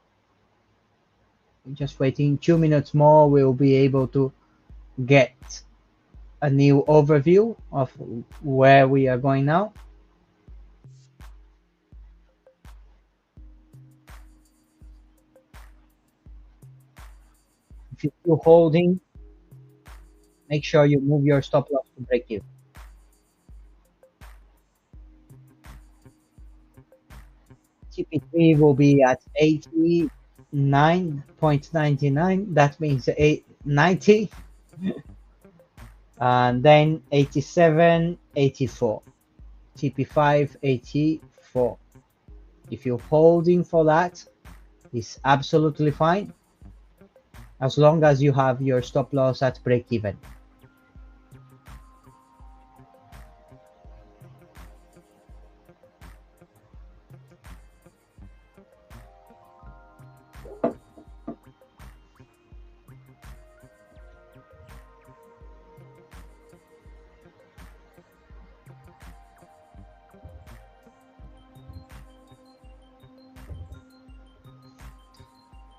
Just waiting 2 minutes more, we'll be able to get a new overview of where we are going now. If you're still holding, make sure you move your stop loss to break even. TP3 will be at 89.99. That means 90. And then 87, 84. TP5, 84. If you're holding for that, it's absolutely fine, as long as you have your stop loss at break even.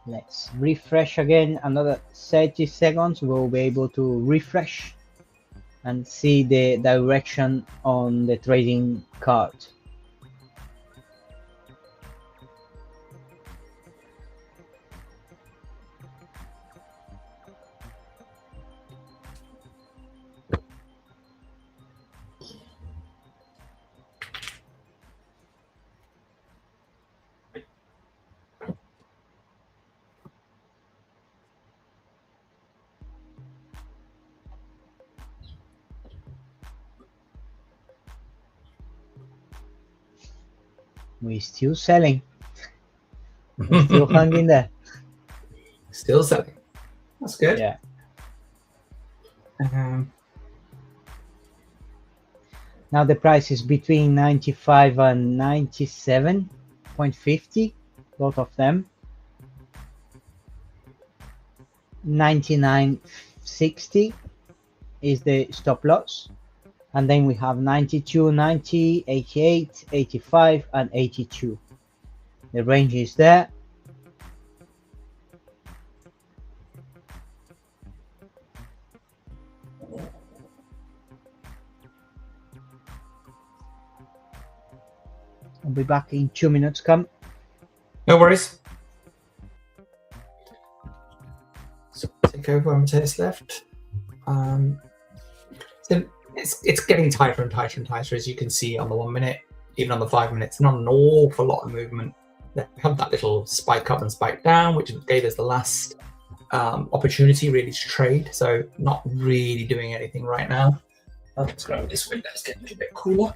Let's refresh again, another 30 seconds. We'll be able to refresh and see the direction on the trading card. We're still selling. We're still hanging there. Still selling. That's good. Yeah. Now the price is between 95 and 97.50, both of them. 99.60 is the stop loss. And then we have 92, 90, 88, 85, and 82. The range is there. I'll be back in 2 minutes, come. No worries. So take over when Mateus left. So it's getting tighter and tighter and tighter, as you can see on the 1 minute, even on the 5 minutes. Not an awful lot of movement. They have that little spike up and spike down, which gave us the last opportunity really to trade. So not really doing anything right now. Let's grab this window. It's getting a little bit cooler.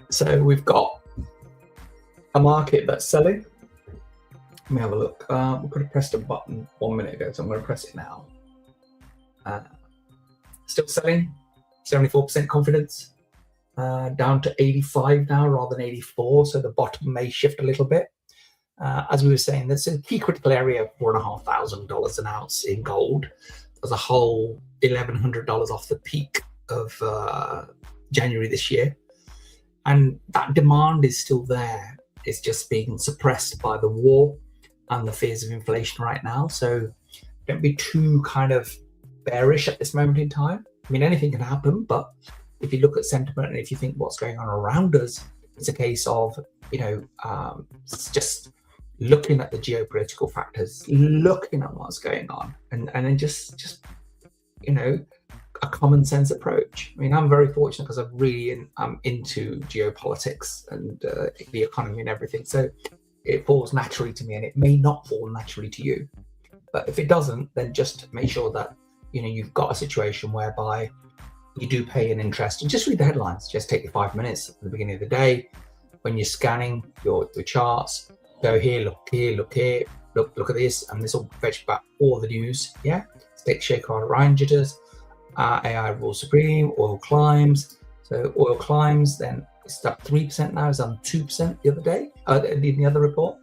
So we've got a market that's selling. Let me have a look. We could have pressed a button 1 minute ago, so I'm going to press it now. Still selling, 74% confidence, down to 85 now rather than 84, so the bottom may shift a little bit. As we were saying, there's a key critical area of $4,500 an ounce in gold. There's a whole $1,100 off the peak of January this year. And that demand is still there. It's just being suppressed by the war and the fears of inflation right now. So don't be too kind of bearish at this moment in time. I mean, anything can happen, but if you look at sentiment and if you think what's going on around us, it's a case of, just looking at the geopolitical factors, looking at what's going on, and then just a common sense approach. I mean, I'm very fortunate because I'm really into geopolitics and the economy and everything. So it falls naturally to me, and it may not fall naturally to you. But if it doesn't, then just make sure that you've got a situation whereby you do pay an interest, and just read the headlines. Just take your 5 minutes at the beginning of the day when you're scanning the charts. Go here, look here, look at this, and this will fetch back all the news. Yeah, Steak Shaker Ryan jitters, AI rules supreme, oil climbs. So oil climbs, then it's up 3% now, it's on 2% the other day, in the other report,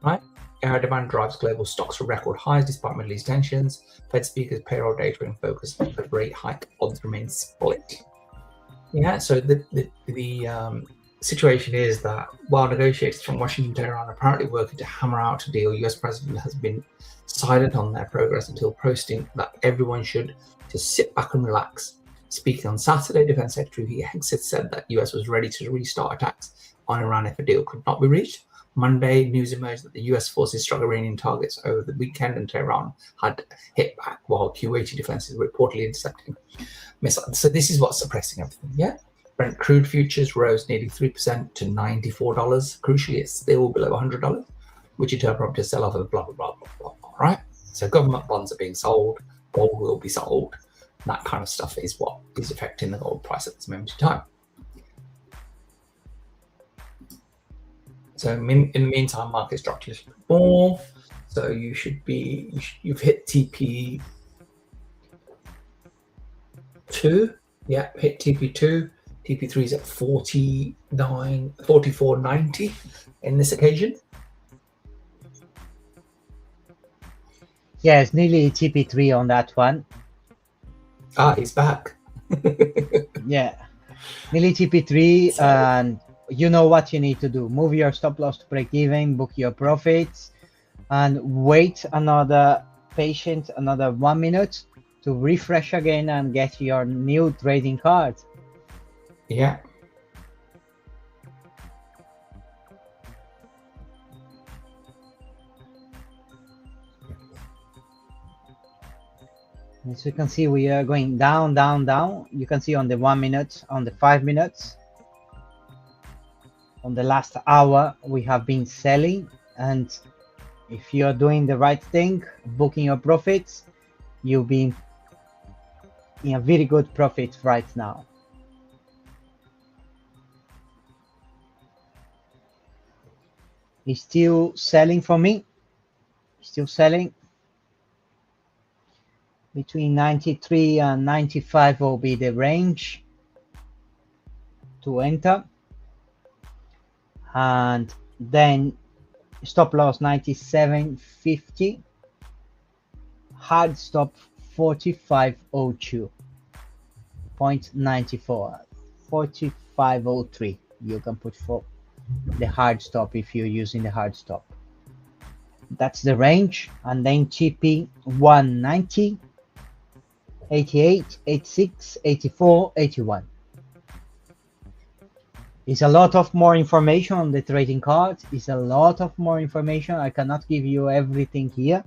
right? AI demand drives global stocks for record highs despite Middle East tensions. Fed speakers payroll data in focus, but rate hike odds remain split. Yeah, so the situation is that while negotiators from Washington and Tehran are apparently working to hammer out a deal, US President has been silent on their progress until posting that everyone should just sit back and relax. Speaking on Saturday, Defense Secretary Hegseth said that US was ready to restart attacks on Iran if a deal could not be reached. Monday, news emerged that the US forces struck Iranian targets over the weekend and Tehran had hit back while Kuwaiti defenses were reportedly intercepting missiles. So this is what's suppressing everything, yeah? Brent crude futures rose nearly 3% to $94. Crucially, it's still below $100, which in turn prompted a sell-off of blah, blah, blah, blah, blah, right? So government bonds are being sold, gold will be sold. That kind of stuff is what is affecting the gold price at this moment in time. So in the meantime, markets dropped a little bit more. So you should be, you've hit TP2. Yeah, hit TP2. TP3 is at 44.90 in this occasion. Yeah, it's nearly TP3 on that one. He's back. Yeah, nearly TP3, and you know what you need to do. Move your stop loss to break even, book your profits, and wait another 1 minute to refresh again and get your new trading card. Yeah. As you can see, we are going down, down, down. You can see on the 1 minute, on the 5 minutes. On the last hour, we have been selling. And if you're doing the right thing, booking your profits, you'll be in a very good profit right now. It's still selling for me. Still selling. Between 93 and 95 will be the range to enter. And then stop loss 97.50. Hard stop 45.02. 0.94. 45.03. You can put for the hard stop if you're using the hard stop. That's the range. And then TP 190. 88, 86, 84, 81. It's a lot of more information on the trading cards. It's a lot of more information. I cannot give you everything here.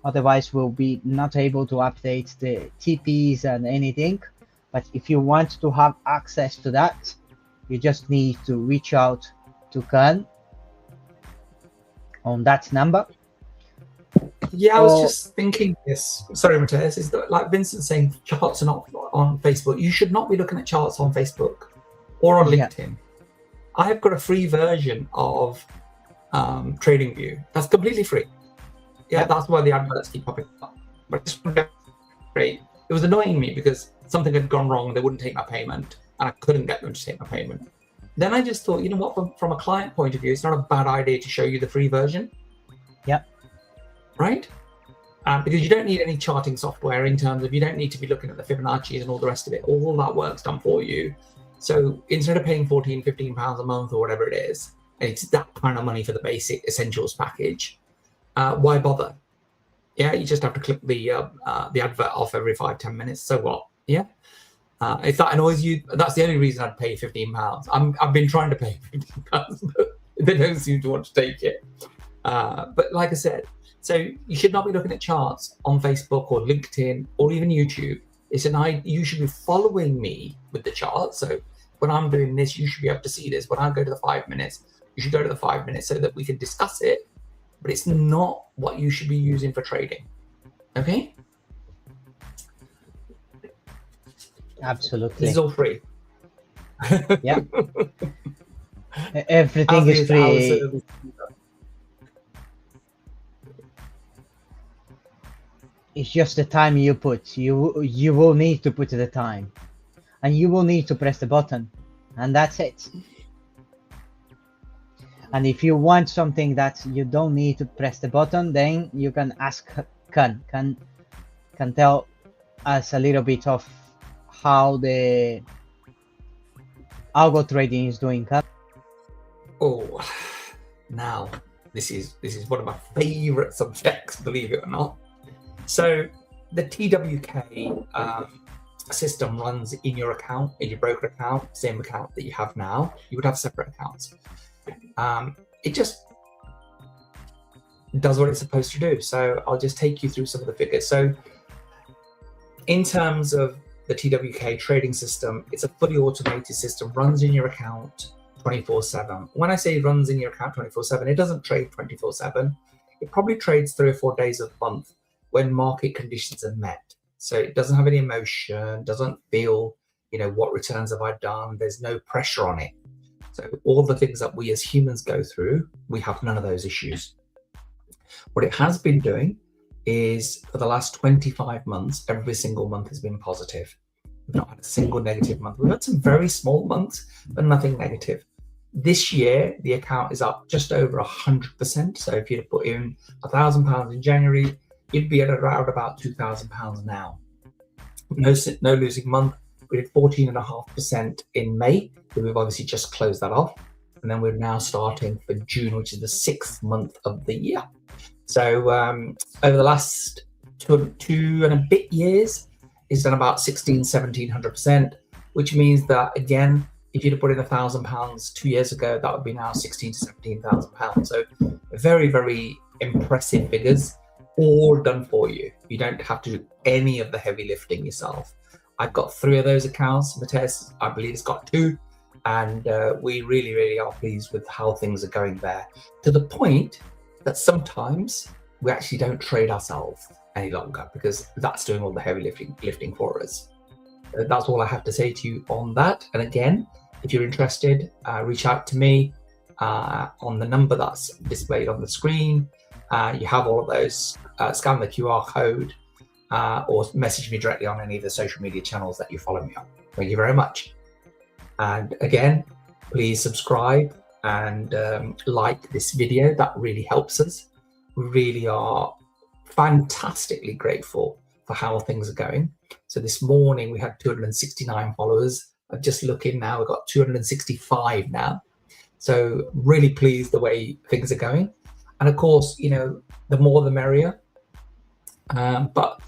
Otherwise, we'll be not able to update the TPs and anything. But if you want to have access to that, you just need to reach out to Khan on that number. Yeah, I was just thinking this. Sorry, Matthias. Is that, like Vincent saying, charts are not on Facebook. You should not be looking at charts on Facebook or on LinkedIn. I've got a free version of TradingView. That's completely free. Yeah, that's why the adverts keep popping up. But it was annoying me because something had gone wrong. They wouldn't take my payment, and I couldn't get them to take my payment. Then I just thought, you know what? From a client point of view, it's not a bad idea to show you the free version. Yep. Right? Because you don't need any charting software in terms of, you don't need to be looking at the Fibonacci's and all the rest of it. All that work's done for you. So instead of paying £14, £15 a month or whatever it is, and it's that kind of money for the basic essentials package, why bother? Yeah, you just have to click the advert off every 5-10 minutes. So what? Yeah. If that annoys you, that's the only reason I'd pay £15. I've been trying to pay £15, but they don't seem to want to take it. But like I said, so you should not be looking at charts on Facebook or LinkedIn or even YouTube. You should be following me with the chart. So when I'm doing this, you should be able to see this. When I go to the 5 minutes, you should go to the 5 minutes so that we can discuss it. but it's not what you should be using for trading. Okay? Absolutely. This is all free. Yeah. Everything is free. It's just the time you put. You will need to put the time, and you will need to press the button, and that's it. And if you want something that you don't need to press the button, then you can ask can tell us a little bit of how the algo trading is doing. Oh, now this is one of my favorite subjects, believe it or not. So the TWK system runs in your account, in your broker account, same account that you have now. You would have separate accounts. It just does what it's supposed to do. So I'll just take you through some of the figures. So in terms of the TWK trading system, it's a fully automated system, runs in your account 24/7. When I say runs in your account 24/7, it doesn't trade 24/7. It probably trades 3 or 4 days a month when market conditions are met. So it doesn't have any emotion, doesn't feel, what returns have I done? There's no pressure on it. So all the things that we as humans go through, we have none of those issues. What it has been doing is for the last 25 months, every single month has been positive. We've not had a single negative month. We've had some very small months, but nothing negative. This year, the account is up just over 100%. So if you'd put in £1,000 in January, you'd be at around about £2,000 now. No losing month. We did 14.5% in May. So we've obviously just closed that off. And then we're now starting for June, which is the 6th month of the year. So over the last two and a bit years, it's done about 1,700%, which means that, again, if you'd have put in £1,000 2 years ago, that would be now £16,000 to £17,000. So very, very impressive figures, all done for you. You don't have to do any of the heavy lifting yourself. I've got 3 of those accounts. Mateus, I believe, has got 2. And we really, really are pleased with how things are going there, to the point that sometimes we actually don't trade ourselves any longer because that's doing all the heavy lifting for us. That's all I have to say to you on that. And again, if you're interested, reach out to me on the number that's displayed on the screen. You have all of those. Scan the QR code or message me directly on any of the social media channels that you follow me on. Thank you very much. And again, please subscribe and like this video. That really helps us. We really are fantastically grateful for how things are going. So this morning we had 269 followers. I'm just looking now, we've got 265 now. So really pleased the way things are going. And of course, the more the merrier. But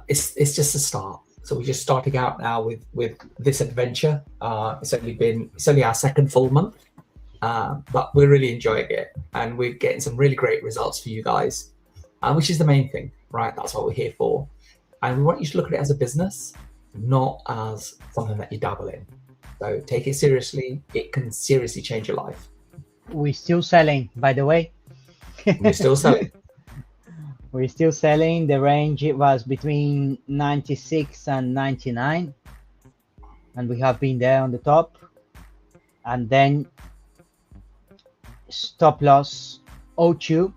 it's just a start. So we're just starting out now with this adventure. It's only our 2nd full month, but we're really enjoying it, and we're getting some really great results for you guys, which is the main thing, right? That's what we're here for, and we want you to look at it as a business, not as something that you dabble in. So take it seriously. It can seriously change your life. We're still selling, by the way. We're still selling. We're still selling. The range, it was between 96 and 99. And we have been there on the top. And then stop loss 02,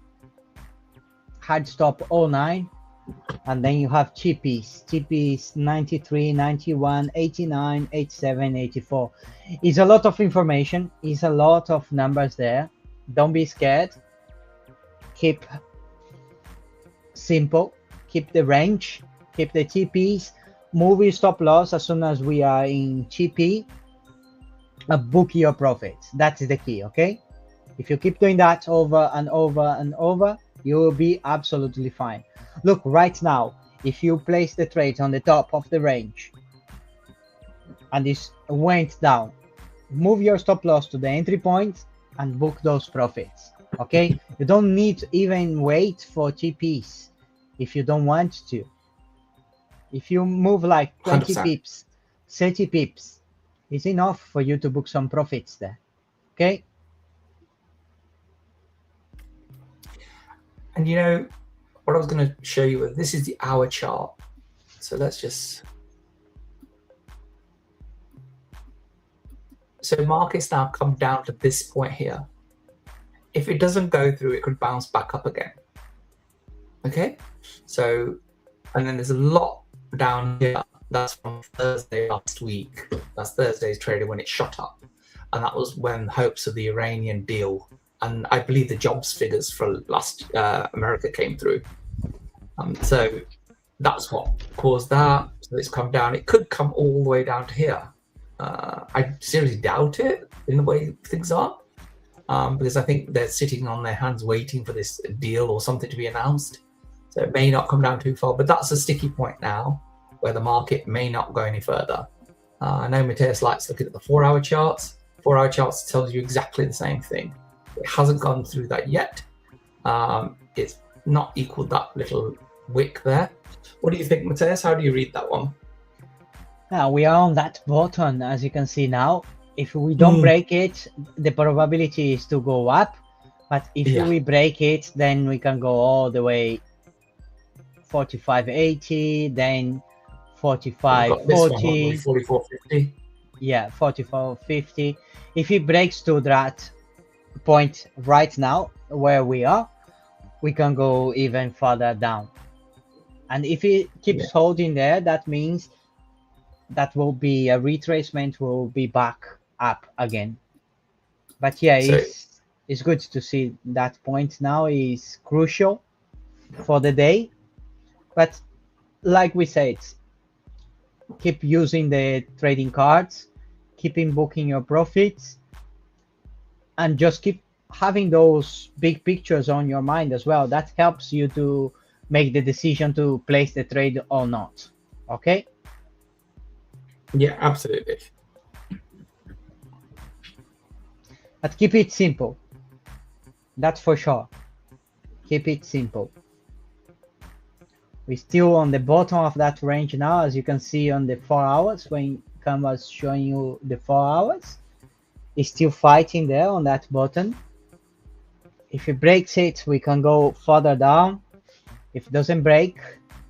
hard stop 09. And then you have cheapies 93, 91, 89, 87, 84. It's a lot of information. It's a lot of numbers there. Don't be scared. Keep simple, keep the range, keep the TPs, move your stop loss as soon as we are in TP, book your profits. That's the key, okay? If you keep doing that over and over and over, you will be absolutely fine. Look, right now, if you place the trade on the top of the range and this went down, move your stop loss to the entry point and book those profits, okay? You don't need to even wait for TPs if you don't want to. If you move like 20 100%. pips, 30 pips, it's enough for you to book some profits there, okay? And you know what I was going to show you? This is the hour chart. So let's just. So markets now come down to this point here. If it doesn't go through, it could bounce back up again. Okay. So, and then there's a lot down here. That's from Thursday last week. That's Thursday's trading when it shot up. And that was when hopes of the Iranian deal, and I believe the jobs figures for last America came through. So that's what caused that. So it's come down. It could come all the way down to here. I seriously doubt it in the way things are, because I think they're sitting on their hands waiting for this deal or something to be announced. So it may not come down too far, but that's a sticky point now where the market may not go any further. I know Mateus likes looking at the 4-hour charts. 4-hour charts tells you exactly the same thing. It hasn't gone through that yet. It's not equaled that little wick there. What do you think, Mateus? How do you read that one? Now we are on that button, as you can see now. If we don't break it, the probability is to go up. But if we break it, then we can go all the way 45.80, then 45.40, 44.50. Yeah, 44.50. If it breaks to that point right now where we are, we can go even further down. And if it keeps holding there, that means that will be a retracement, will be back up again. But yeah, it's good to see that point now is crucial for the day. But like we said, keep using the trading cards, keeping booking your profits, and just keep having those big pictures on your mind as well. That helps you to make the decision to place the trade or not. Okay? Yeah, absolutely. But keep it simple. That's for sure. Keep it simple. We're still on the bottom of that range now, as you can see on the 4 hours, when Canva's showing you the 4 hours. It's still fighting there on that bottom. If it breaks it, we can go further down. If it doesn't break,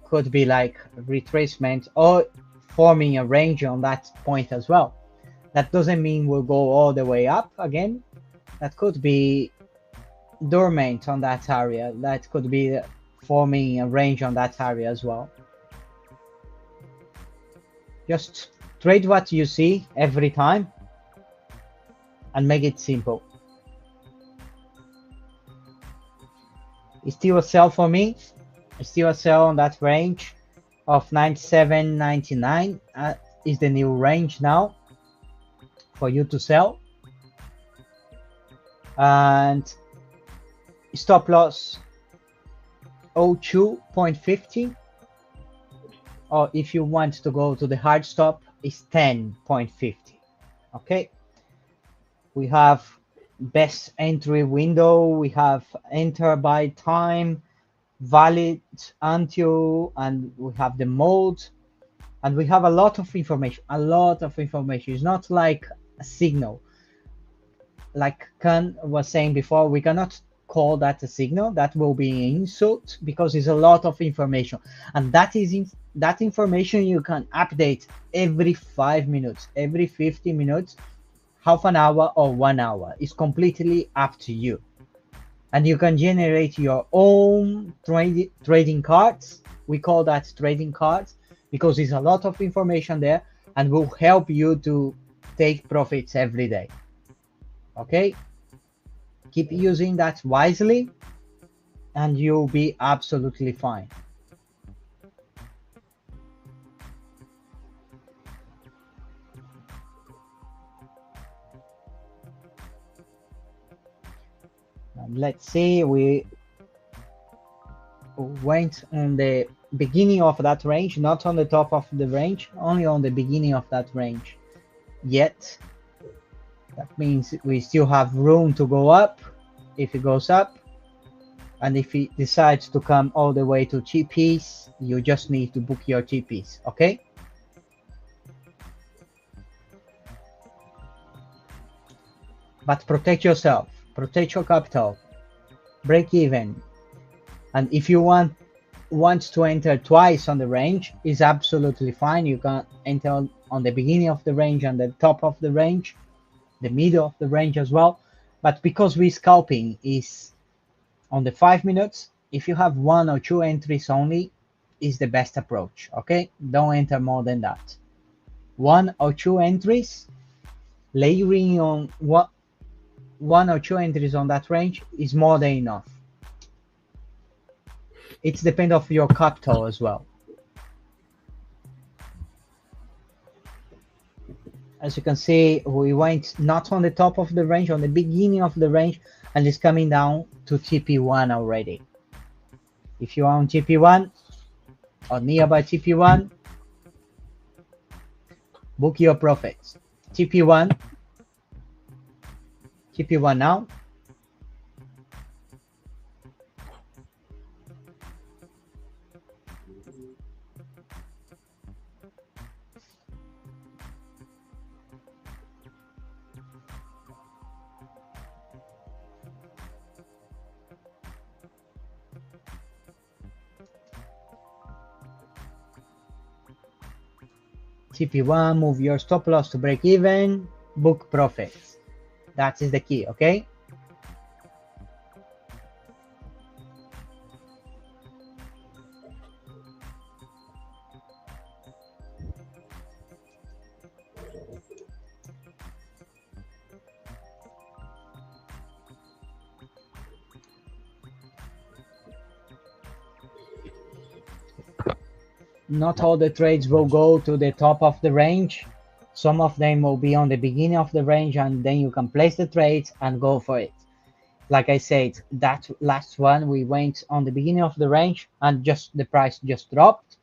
could be like retracement or forming a range on that point as well. That doesn't mean we'll go all the way up again. That could be dormant on that area. That could be forming a range on that area as well. Just trade what you see every time and make it simple. It's still a sell for me. It's still a sell on that range of 97.99 is the new range now for you to sell. And stop loss 02.50, or if you want to go to the hard stop, is 10.50. Okay, we have best entry window, we have enter by time, valid until, and we have the mode, and we have a lot of information. It's not like a signal. Like Khan was saying before, we cannot call that a signal. That will be an insult because it's a lot of information, and that information you can update every 5 minutes, every 50 minutes, half an hour or 1 hour. It's completely up to you, and you can generate your own trading cards. We call that trading cards because there's a lot of information there and will help you to take profits every day. Okay, keep using that wisely and you'll be absolutely fine. Let's see, we went on the beginning of that range, not on the top of the range, only on the beginning of that range yet. That means we still have room to go up if it goes up, and if it decides to come all the way to TPs, you just need to book your TPs. Okay, but protect yourself, protect your capital, break even, And if you want to enter twice on the range, is absolutely fine. You can enter on the beginning of the range and the top of the range, the middle of the range as well. But because we scalping is on the 5 minutes, if you have 1 or 2 entries only, is the best approach. Okay, don't enter more than that. 1 or 2 entries, layering on 1 or 2 entries on that range is more than enough. It's depend of your capital as well. As you can see, we went not on the top of the range, on the beginning of the range, and it's coming down to TP1 already. If you are on TP1 or nearby TP1, book your profits. TP1 now. TP1, move your stop loss to break even, book profits. That is the key, okay? Not all the trades will go to the top of the range. Some of them will be on the beginning of the range, and then you can place the trades and go for it. Like I said, that last one, we went on the beginning of the range and just the price just dropped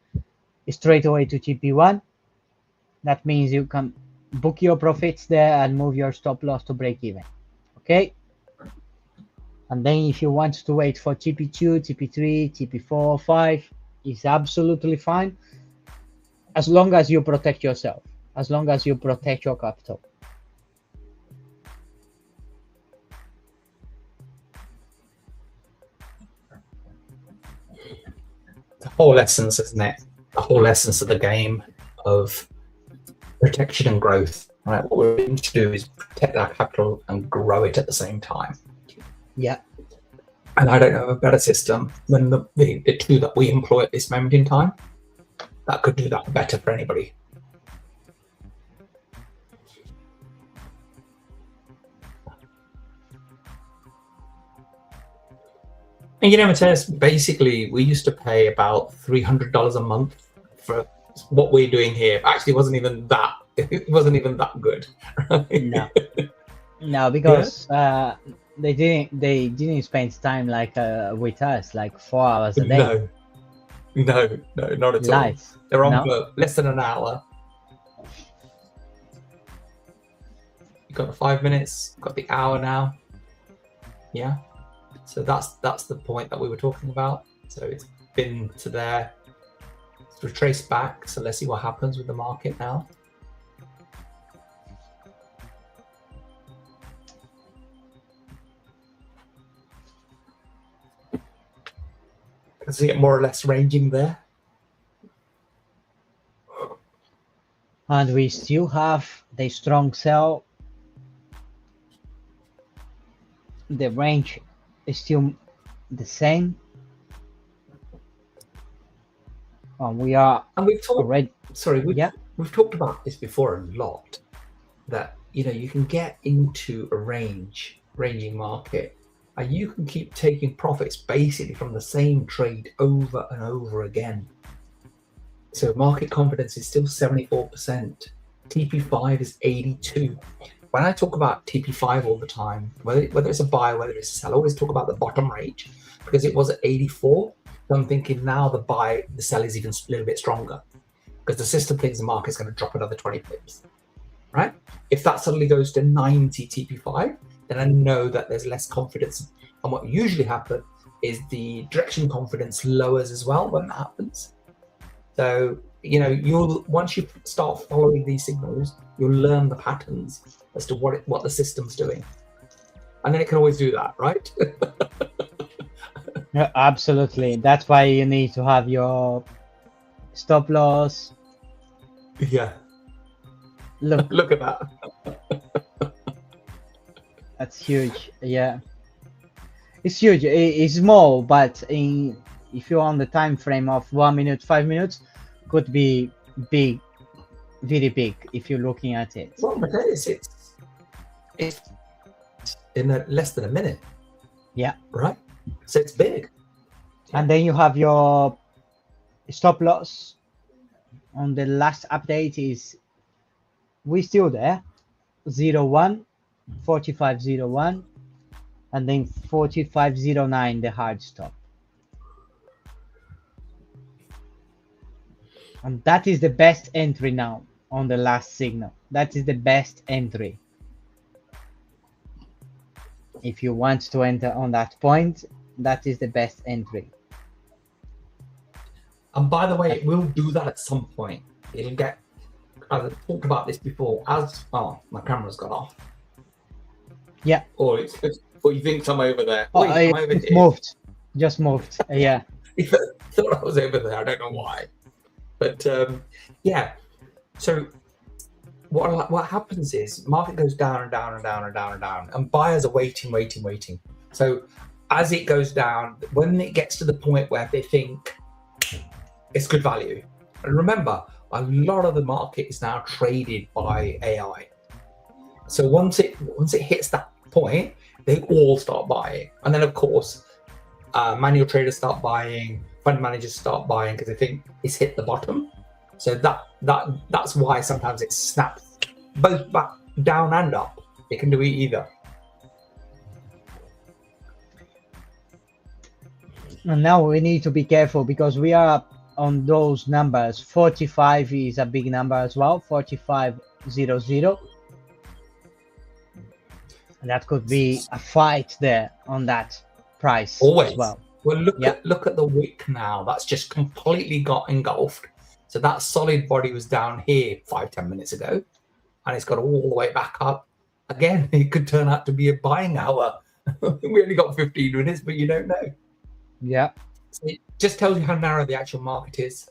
straight away to TP1. That means you can book your profits there and move your stop loss to break even. Okay. And then if you want to wait for TP2, TP3, TP4, 5, is absolutely fine, as long as you protect yourself, as long as you protect your capital. The whole essence, isn't it? The whole essence of the game of protection and growth, right? What we're aiming to do is protect our capital and grow it at the same time. Yeah. And I don't know a better system than the two that we employ at this moment in time that could do that better for anybody. And you know, Matthias, basically, we used to pay about $300 a month for what we're doing here. Actually, it wasn't even that. It wasn't even that good. No, no, because they didn't spend time like with us, like 4 hours a day. No, not at all. They're on for less than an hour. You've got the 5 minutes, got the hour now. Yeah. So that's the point that we were talking about. So it's been to there. Let's retrace back. So let's see what happens with the market now. Can see it more or less ranging there. And we still have the strong sell. The range is still the same. We are, and we've talked already. Sorry, we've talked about this before a lot. That you can get into a ranging market, and you can keep taking profits basically from the same trade over and over again. So market confidence is still 74%. TP5 is 82. When I talk about TP5 all the time, whether it's a buy, whether it's a sell, I always talk about the bottom range because it was at 84. So I'm thinking now the sell is even a little bit stronger because the system thinks the market's going to drop another 20 pips, right? If that suddenly goes to 90 TP5, then I know that there's less confidence. And what usually happens is the direction confidence lowers as well when that happens. So, once you start following these signals, you'll learn the patterns as to what the system's doing. And then it can always do that, right? Yeah, absolutely. That's why you need to have your stop loss. Yeah. Look, Look at that. that's huge. Yeah, it's huge. It's small, but if you're on the time frame of 1 minute, 5 minutes, could be big, very big if you're looking at it. Well, but it's in less than a minute. Yeah. Right. So it's big. And then you have your stop loss on the last update is we still there 01 4501 and then 4509 the hard stop, and that is the best entry now on the last signal. That is the best entry if you want to enter on that point. That is the best entry. And by the way, it will do that at some point. It'll get, I've talked about this before, my camera's gone off. Yeah. Or you think I'm over there. Oh, I'm over it here. moved. Just moved. Yeah. I thought I was over there. I don't know why. But yeah. So what happens is market goes down and down and down and down and down, and buyers are waiting. So as it goes down, when it gets to the point where they think it's good value, and remember, a lot of the market is now traded by AI. So once it hits that point, they all start buying, and then of course, manual traders start buying, fund managers start buying because they think it's hit the bottom. So that's why sometimes it snaps both back down and up. It can do it either. And now we need to be careful because we are on those numbers. 45 is a big number as well. 4500. And that could be a fight there on that price Always. as well. Well, look at the wick now. That's just completely got engulfed. So that solid body was down here 5-10 minutes ago, and it's got all the way back up. Again, it could turn out to be a buying hour. We only got 15 minutes, but you don't know. Yeah. So it just tells you how narrow the actual market is.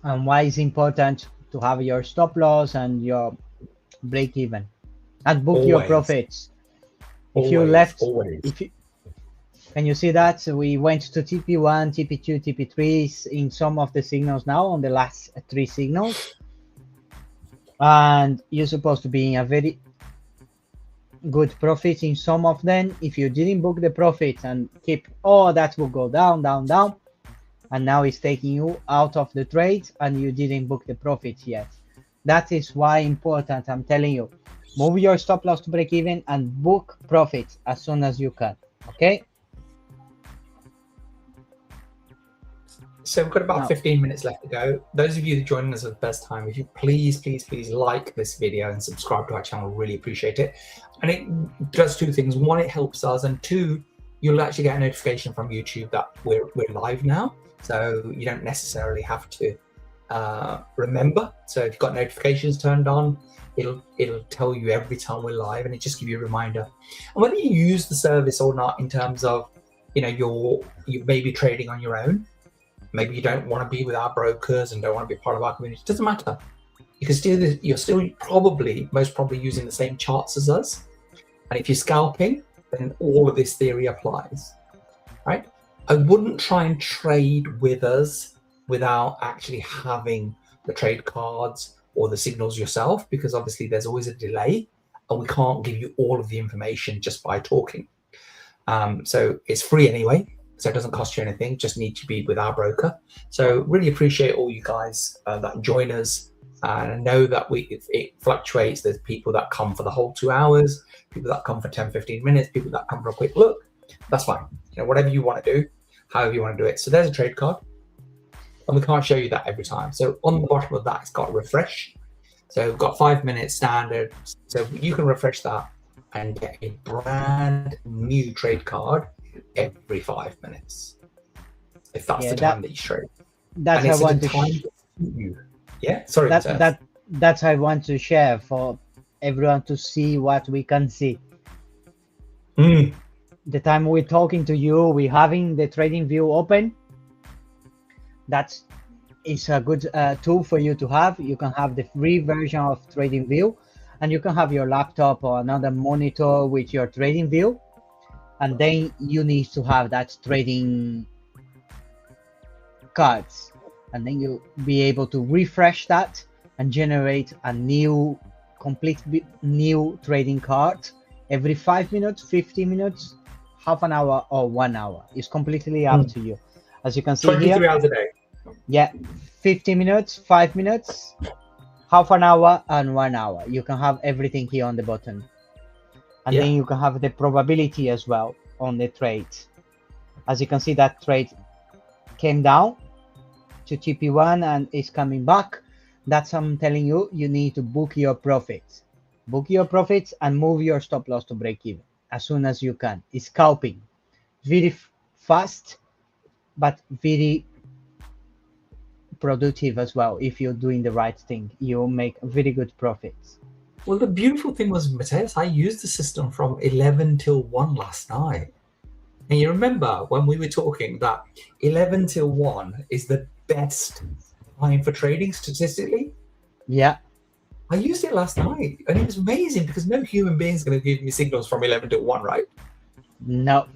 And why it's important to have your stop loss and your break even and book your profits. If you left, can you see that we went to TP1, TP2, TP3 in some of the signals now on the last 3 signals, and you're supposed to be in a very good profit in some of them. If you didn't book the profits and keep, that will go down, and now it's taking you out of the trade and you didn't book the profits yet. That is why important, I'm telling you, move your stop loss to break even and book profits as soon as you can. Okay. So we've got about 15 minutes left to go. Those of you that joined us for the first time, if you please like this video and subscribe to our channel, really appreciate it. And it does 2 things. 1, it helps us, and 2, you'll actually get a notification from YouTube that we're live now. So you don't necessarily have to remember. So if you've got notifications turned on, it'll tell you every time we're live, and it just gives you a reminder. And whether you use the service or not, in terms of, you may be trading on your own. Maybe you don't want to be with our brokers and don't want to be part of our community. It doesn't matter. You can still, you're still most probably using the same charts as us. And if you're scalping, then all of this theory applies, right? I wouldn't try and trade with us without actually having the trade cards or the signals yourself, because obviously there's always a delay and we can't give you all of the information just by talking. So it's free anyway. So it doesn't cost you anything, just need to be with our broker. So really appreciate all you guys that join us. And I know that it fluctuates. There's people that come for the whole 2 hours, people that come for 10-15 minutes, people that come for a quick look. That's fine. Whatever you want to do, however you want to do it. So there's a trade card, and we can't show you that every time. So on the bottom of that, it's got refresh. So we've got 5 minutes standard. So you can refresh that and get a brand new trade card every 5 minutes, if that's the time that you trade. That's how I want to you. Yeah, sorry. That's how I want to share for everyone to see what we can see. the time we're talking to you, we're having the trading view open. That's is a good tool for you to have. You can have the free version of trading view, and you can have your laptop or another monitor with your trading view, and then you need to have that trading cards, and then you'll be able to refresh that and generate a new new trading card every 5 minutes, 50 minutes, half an hour, or 1 hour. It's completely up to you. As you can see 23 here, hours a day. yeah, 50 minutes, 5 minutes, half an hour, and 1 hour. You can have everything here on the bottom. And then you can have the probability as well on the trade. As you can see, that trade came down to TP1 and is coming back. That's I'm telling you, you need to book your profits. Book your profits and move your stop loss to break even as soon as you can. It's scalping. Very fast, but very productive as well. If you're doing the right thing, you'll make very good profits. Well, the beautiful thing was, Mateus, I used the system from 11 till 1 last night. And you remember when we were talking that 11 till 1 is the best time for trading statistically? Yeah. I used it last night and it was amazing because no human being is going to give me signals from 11 till 1, right? No,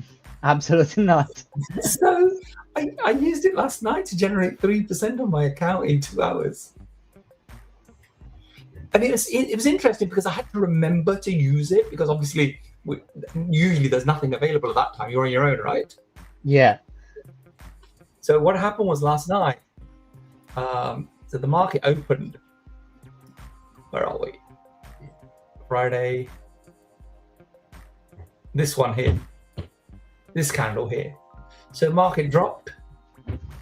absolutely not. So I used it last night to generate 3% on my account in 2 hours. And it was interesting because I had to remember to use it because obviously usually there's nothing available at that time. You're on your own, right? Yeah. So what happened was last night, so the market opened, where are we? Friday, this one here, this candle here. So market dropped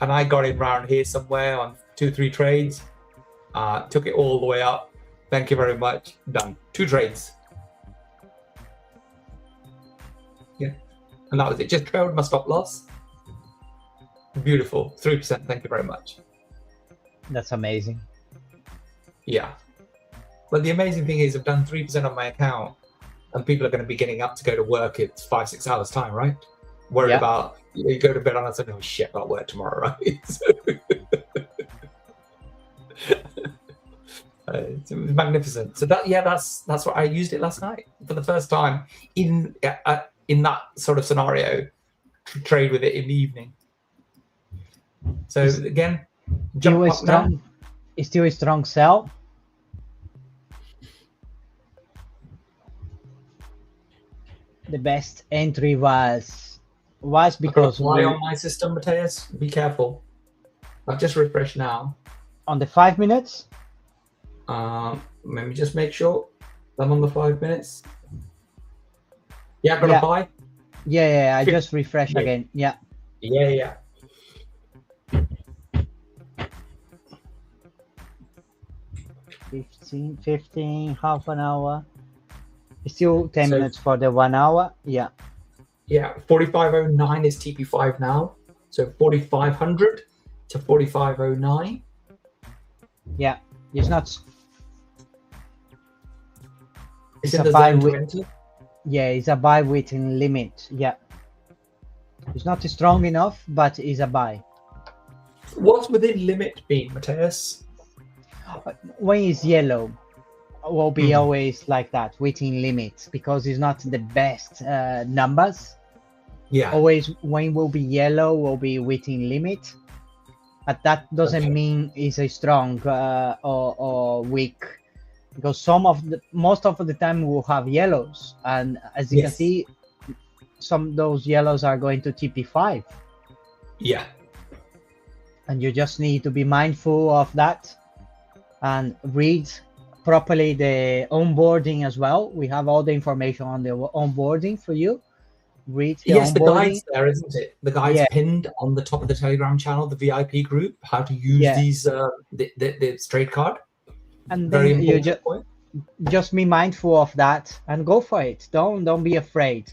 and I got it round here somewhere on 2-3 trades, took it all the way up. Thank you very much. Done. 2 trades. Yeah. And that was it. Just trailed my stop loss. Beautiful. 3%. Thank you very much. That's amazing. Yeah. But the amazing thing is I've done 3% on my account and people are going to be getting up to go to work in 5-6 hours time, right? Worried about, you go to bed on, I said, oh shit, I'll work tomorrow, right? It was magnificent. So that's what I used it last night for the first time in that sort of scenario, to trade with it in the evening. So again, jump up now. It's still a strong sell. The best entry was because on my system, Mateus, be careful. I've just refreshed now. On the 5 minutes. Let me just make sure I'm on the 5 minutes. Yeah, got to buy. Yeah. I just refreshed again. Yeah. 15, half an hour. Still 10 minutes for the 1 hour. Yeah. 4509 is TP5 now. So 4500 to 4509. Yeah. It's not. It's in the zone to enter. Yeah, it's a buy within limit. Yeah. It's not strong enough, but it's a buy. What's within limit mean, Mateus? When it's yellow, will be always like that, within limit, because it's not the best numbers. Yeah. Always when will be yellow will be within limit, but that doesn't mean it's a strong or weak, because most of the time we'll have yellows, and as you can see, some of those yellows are going to TP5. Yeah. And you just need to be mindful of that and read properly the onboarding as well. We have all the information on the onboarding for you. Read the onboarding. The guide's there, isn't it? The guide's pinned on the top of the Telegram channel, the VIP group, how to use these the trade card. And then you just be mindful of that and go for it. Don't be afraid.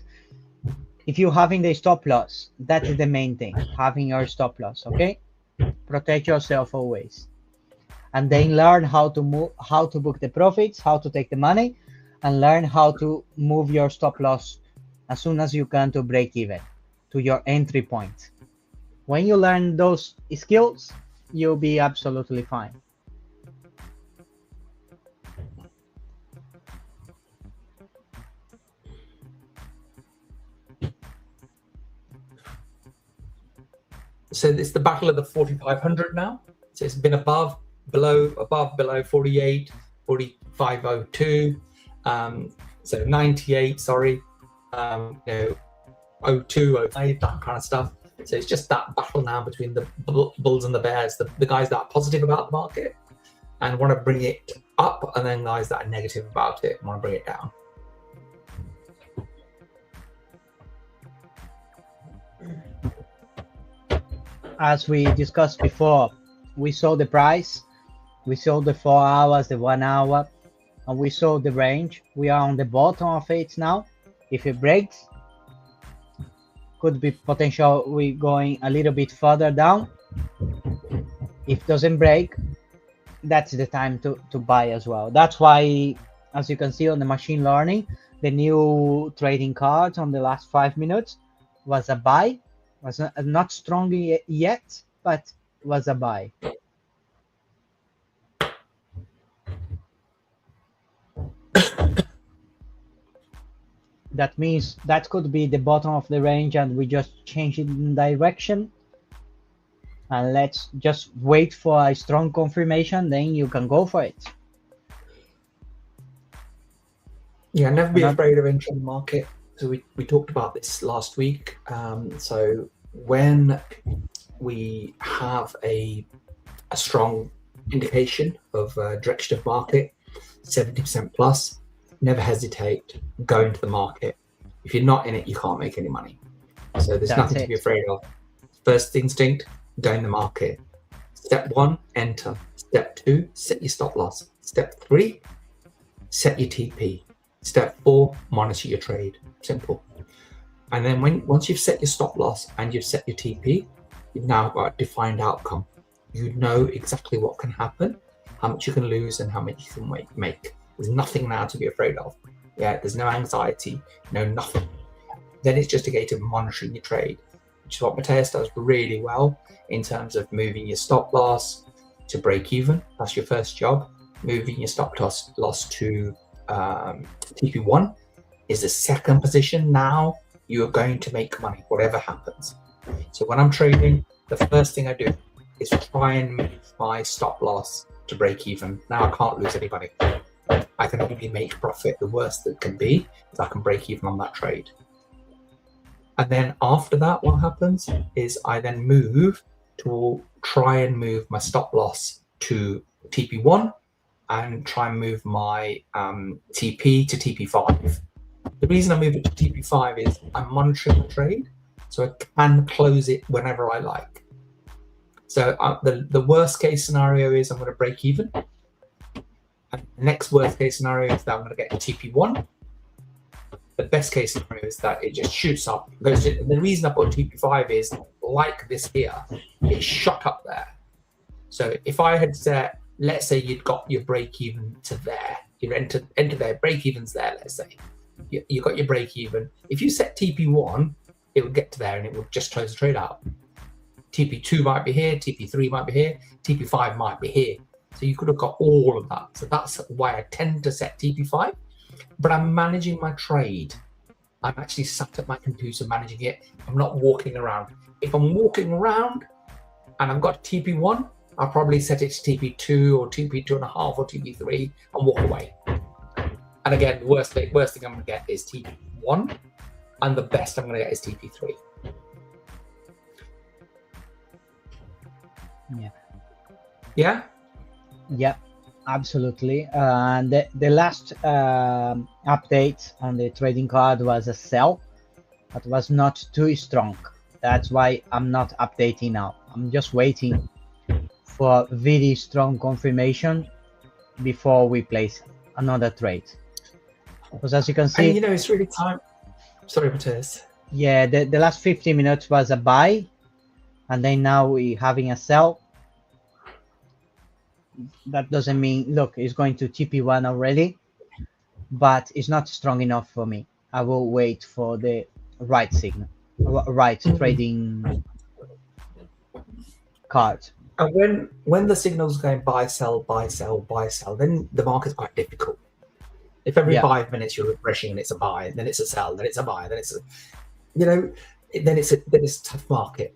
If you're having the stop loss, that is the main thing, having your stop loss, okay? Protect yourself always. And then learn how to book the profits, how to take the money, and learn how to move your stop loss as soon as you can to break even to your entry point. When you learn those skills, you'll be absolutely fine. So it's the battle of the 4,500 now. So it's been above, below, 48, 45.02, so 98, sorry, 02, 05, that kind of stuff. So it's just that battle now between the bulls and the bears, the guys that are positive about the market and want to bring it up, and then guys that are negative about it and want to bring it down. As we discussed before, we saw the price, we saw the 4 hours, the 1 hour, and we saw the range. We are on the bottom of it now. If it breaks, could be potential we going a little bit further down. If it doesn't break, that's the time to buy as well. That's why, as you can see on the machine learning, the new trading cards on the last 5 minutes was a buy. Was not strong yet, but was a buy. That means that could be the bottom of the range and we just change it in direction. And let's just wait for a strong confirmation, then you can go for it. Yeah, never be afraid of entering the market. So we talked about this last week. So when we have a strong indication of direction of market, 70% plus, never hesitate, go into the market. If you're not in it, you can't make any money. So there's nothing to be afraid of. First instinct, go in the market. Step 1, enter. Step 2, set your stop loss. Step 3, set your TP. Step 4, monitor your trade. Simple. And then once you've set your stop loss and you've set your TP, you've now got a defined outcome. You know exactly what can happen, how much you can lose, and how much you can make. There's nothing now to be afraid of. Yeah, there's no anxiety, no nothing. Then it's just a case of monitoring your trade, which is what Mateus does really well in terms of moving your stop loss to break even. That's your first job. Moving your stop loss to TP1 is the second position. Now you are going to make money, whatever happens. So when I'm trading, the first thing I do is try and move my stop loss to break even. Now I can't lose anybody. I can only make profit. The worst that can be is I can break even on that trade. And then after that, what happens is I then move to try and move my stop loss to TP1 and try and move my TP to TP5. The reason I move it to TP5 is I'm monitoring the trade, so I can close it whenever I like. So the worst case scenario is I'm going to break even. And the next worst case scenario is that I'm going to get to TP1. The best case scenario is that it just shoots up. The reason I put TP5 is, like this here, it shot up there. So if I had set, let's say you'd got your break even to there, you enter there, break even's there, let's say. You got your break even. If you set TP1, it would get to there and it would just close the trade out. TP2 might be here, TP3 might be here, TP5 might be here. So you could have got all of that. So that's why I tend to set TP5. But I'm managing my trade. I'm actually sat at my computer managing it. I'm not walking around. If I'm walking around and I've got TP1, I'll probably set it to TP2 or TP2.5 or TP3 and walk away. And again, the worst thing I'm going to get is TP1, and the best I'm going to get is TP3. Yeah. Yeah? Yeah, absolutely. And the last update on the trading card was a sell, but was not too strong. That's why I'm not updating now. I'm just waiting for very strong confirmation before we place another trade. Because as you can see, and it's really time. Sorry, Mateus. Yeah, the last 15 minutes was a buy, and then now we're having a sell. That doesn't mean, look, it's going to TP1 already, but it's not strong enough for me. I will wait for the right signal, right trading card. And when the signal's going buy, sell, buy, sell, buy, sell, then the market's quite difficult. If every 5 minutes you're refreshing and it's a buy, then it's a sell, then it's a buy, then it's a, then it's a tough market,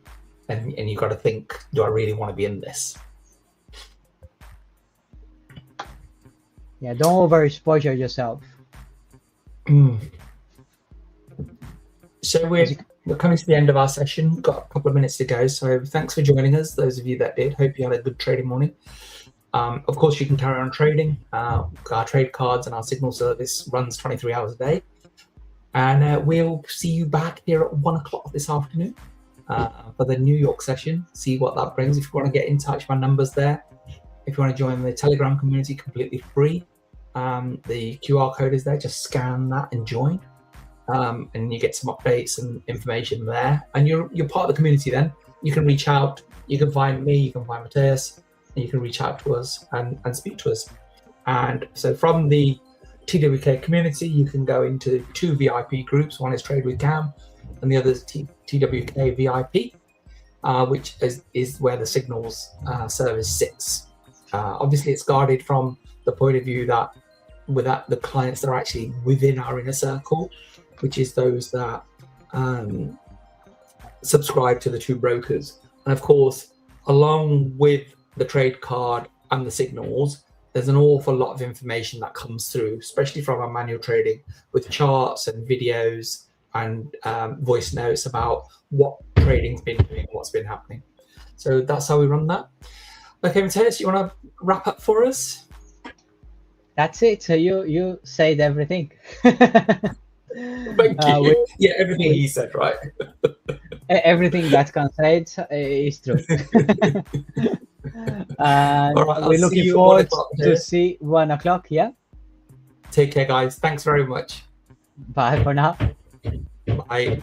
and you've got to think, do I really want to be in this? Yeah, don't overexposure yourself. So we're coming to the end of our session. Got a couple of minutes to go. So thanks for joining us, those of you that did. Hope you had a good trading morning. Of course, you can carry on trading. Our trade cards and our signal service runs 23 hours a day. And we'll see you back here at 1 o'clock this afternoon for the New York session. See what that brings. If you want to get in touch, my number's there. If you want to join the Telegram community, completely free. The QR code is there. Just scan that and join. And you get some updates and information there. And you're part of the community then. You can reach out. You can find me. You can find Matthias. And you can reach out to us and speak to us. And so from the TWK community, you can go into 2 VIP groups. One is Trade with Cam, and the other is TWK VIP, which is where the signals service sits. Obviously, it's guarded from the point of view that without the clients that are actually within our inner circle, which is those that subscribe to the 2 brokers. And of course, along with the trade card and the signals, there's an awful lot of information that comes through, especially from our manual trading, with charts and videos and voice notes about what trading's been doing, what's been happening. So that's how we run that. Okay, Matthias, you want to wrap up for us? That's it. So you said everything. Thank you. Yeah, everything he said, right? Everything that can said is true. And right, we're looking forward to see 1 o'clock. Yeah. Take care, guys. Thanks very much. Bye for now. Bye.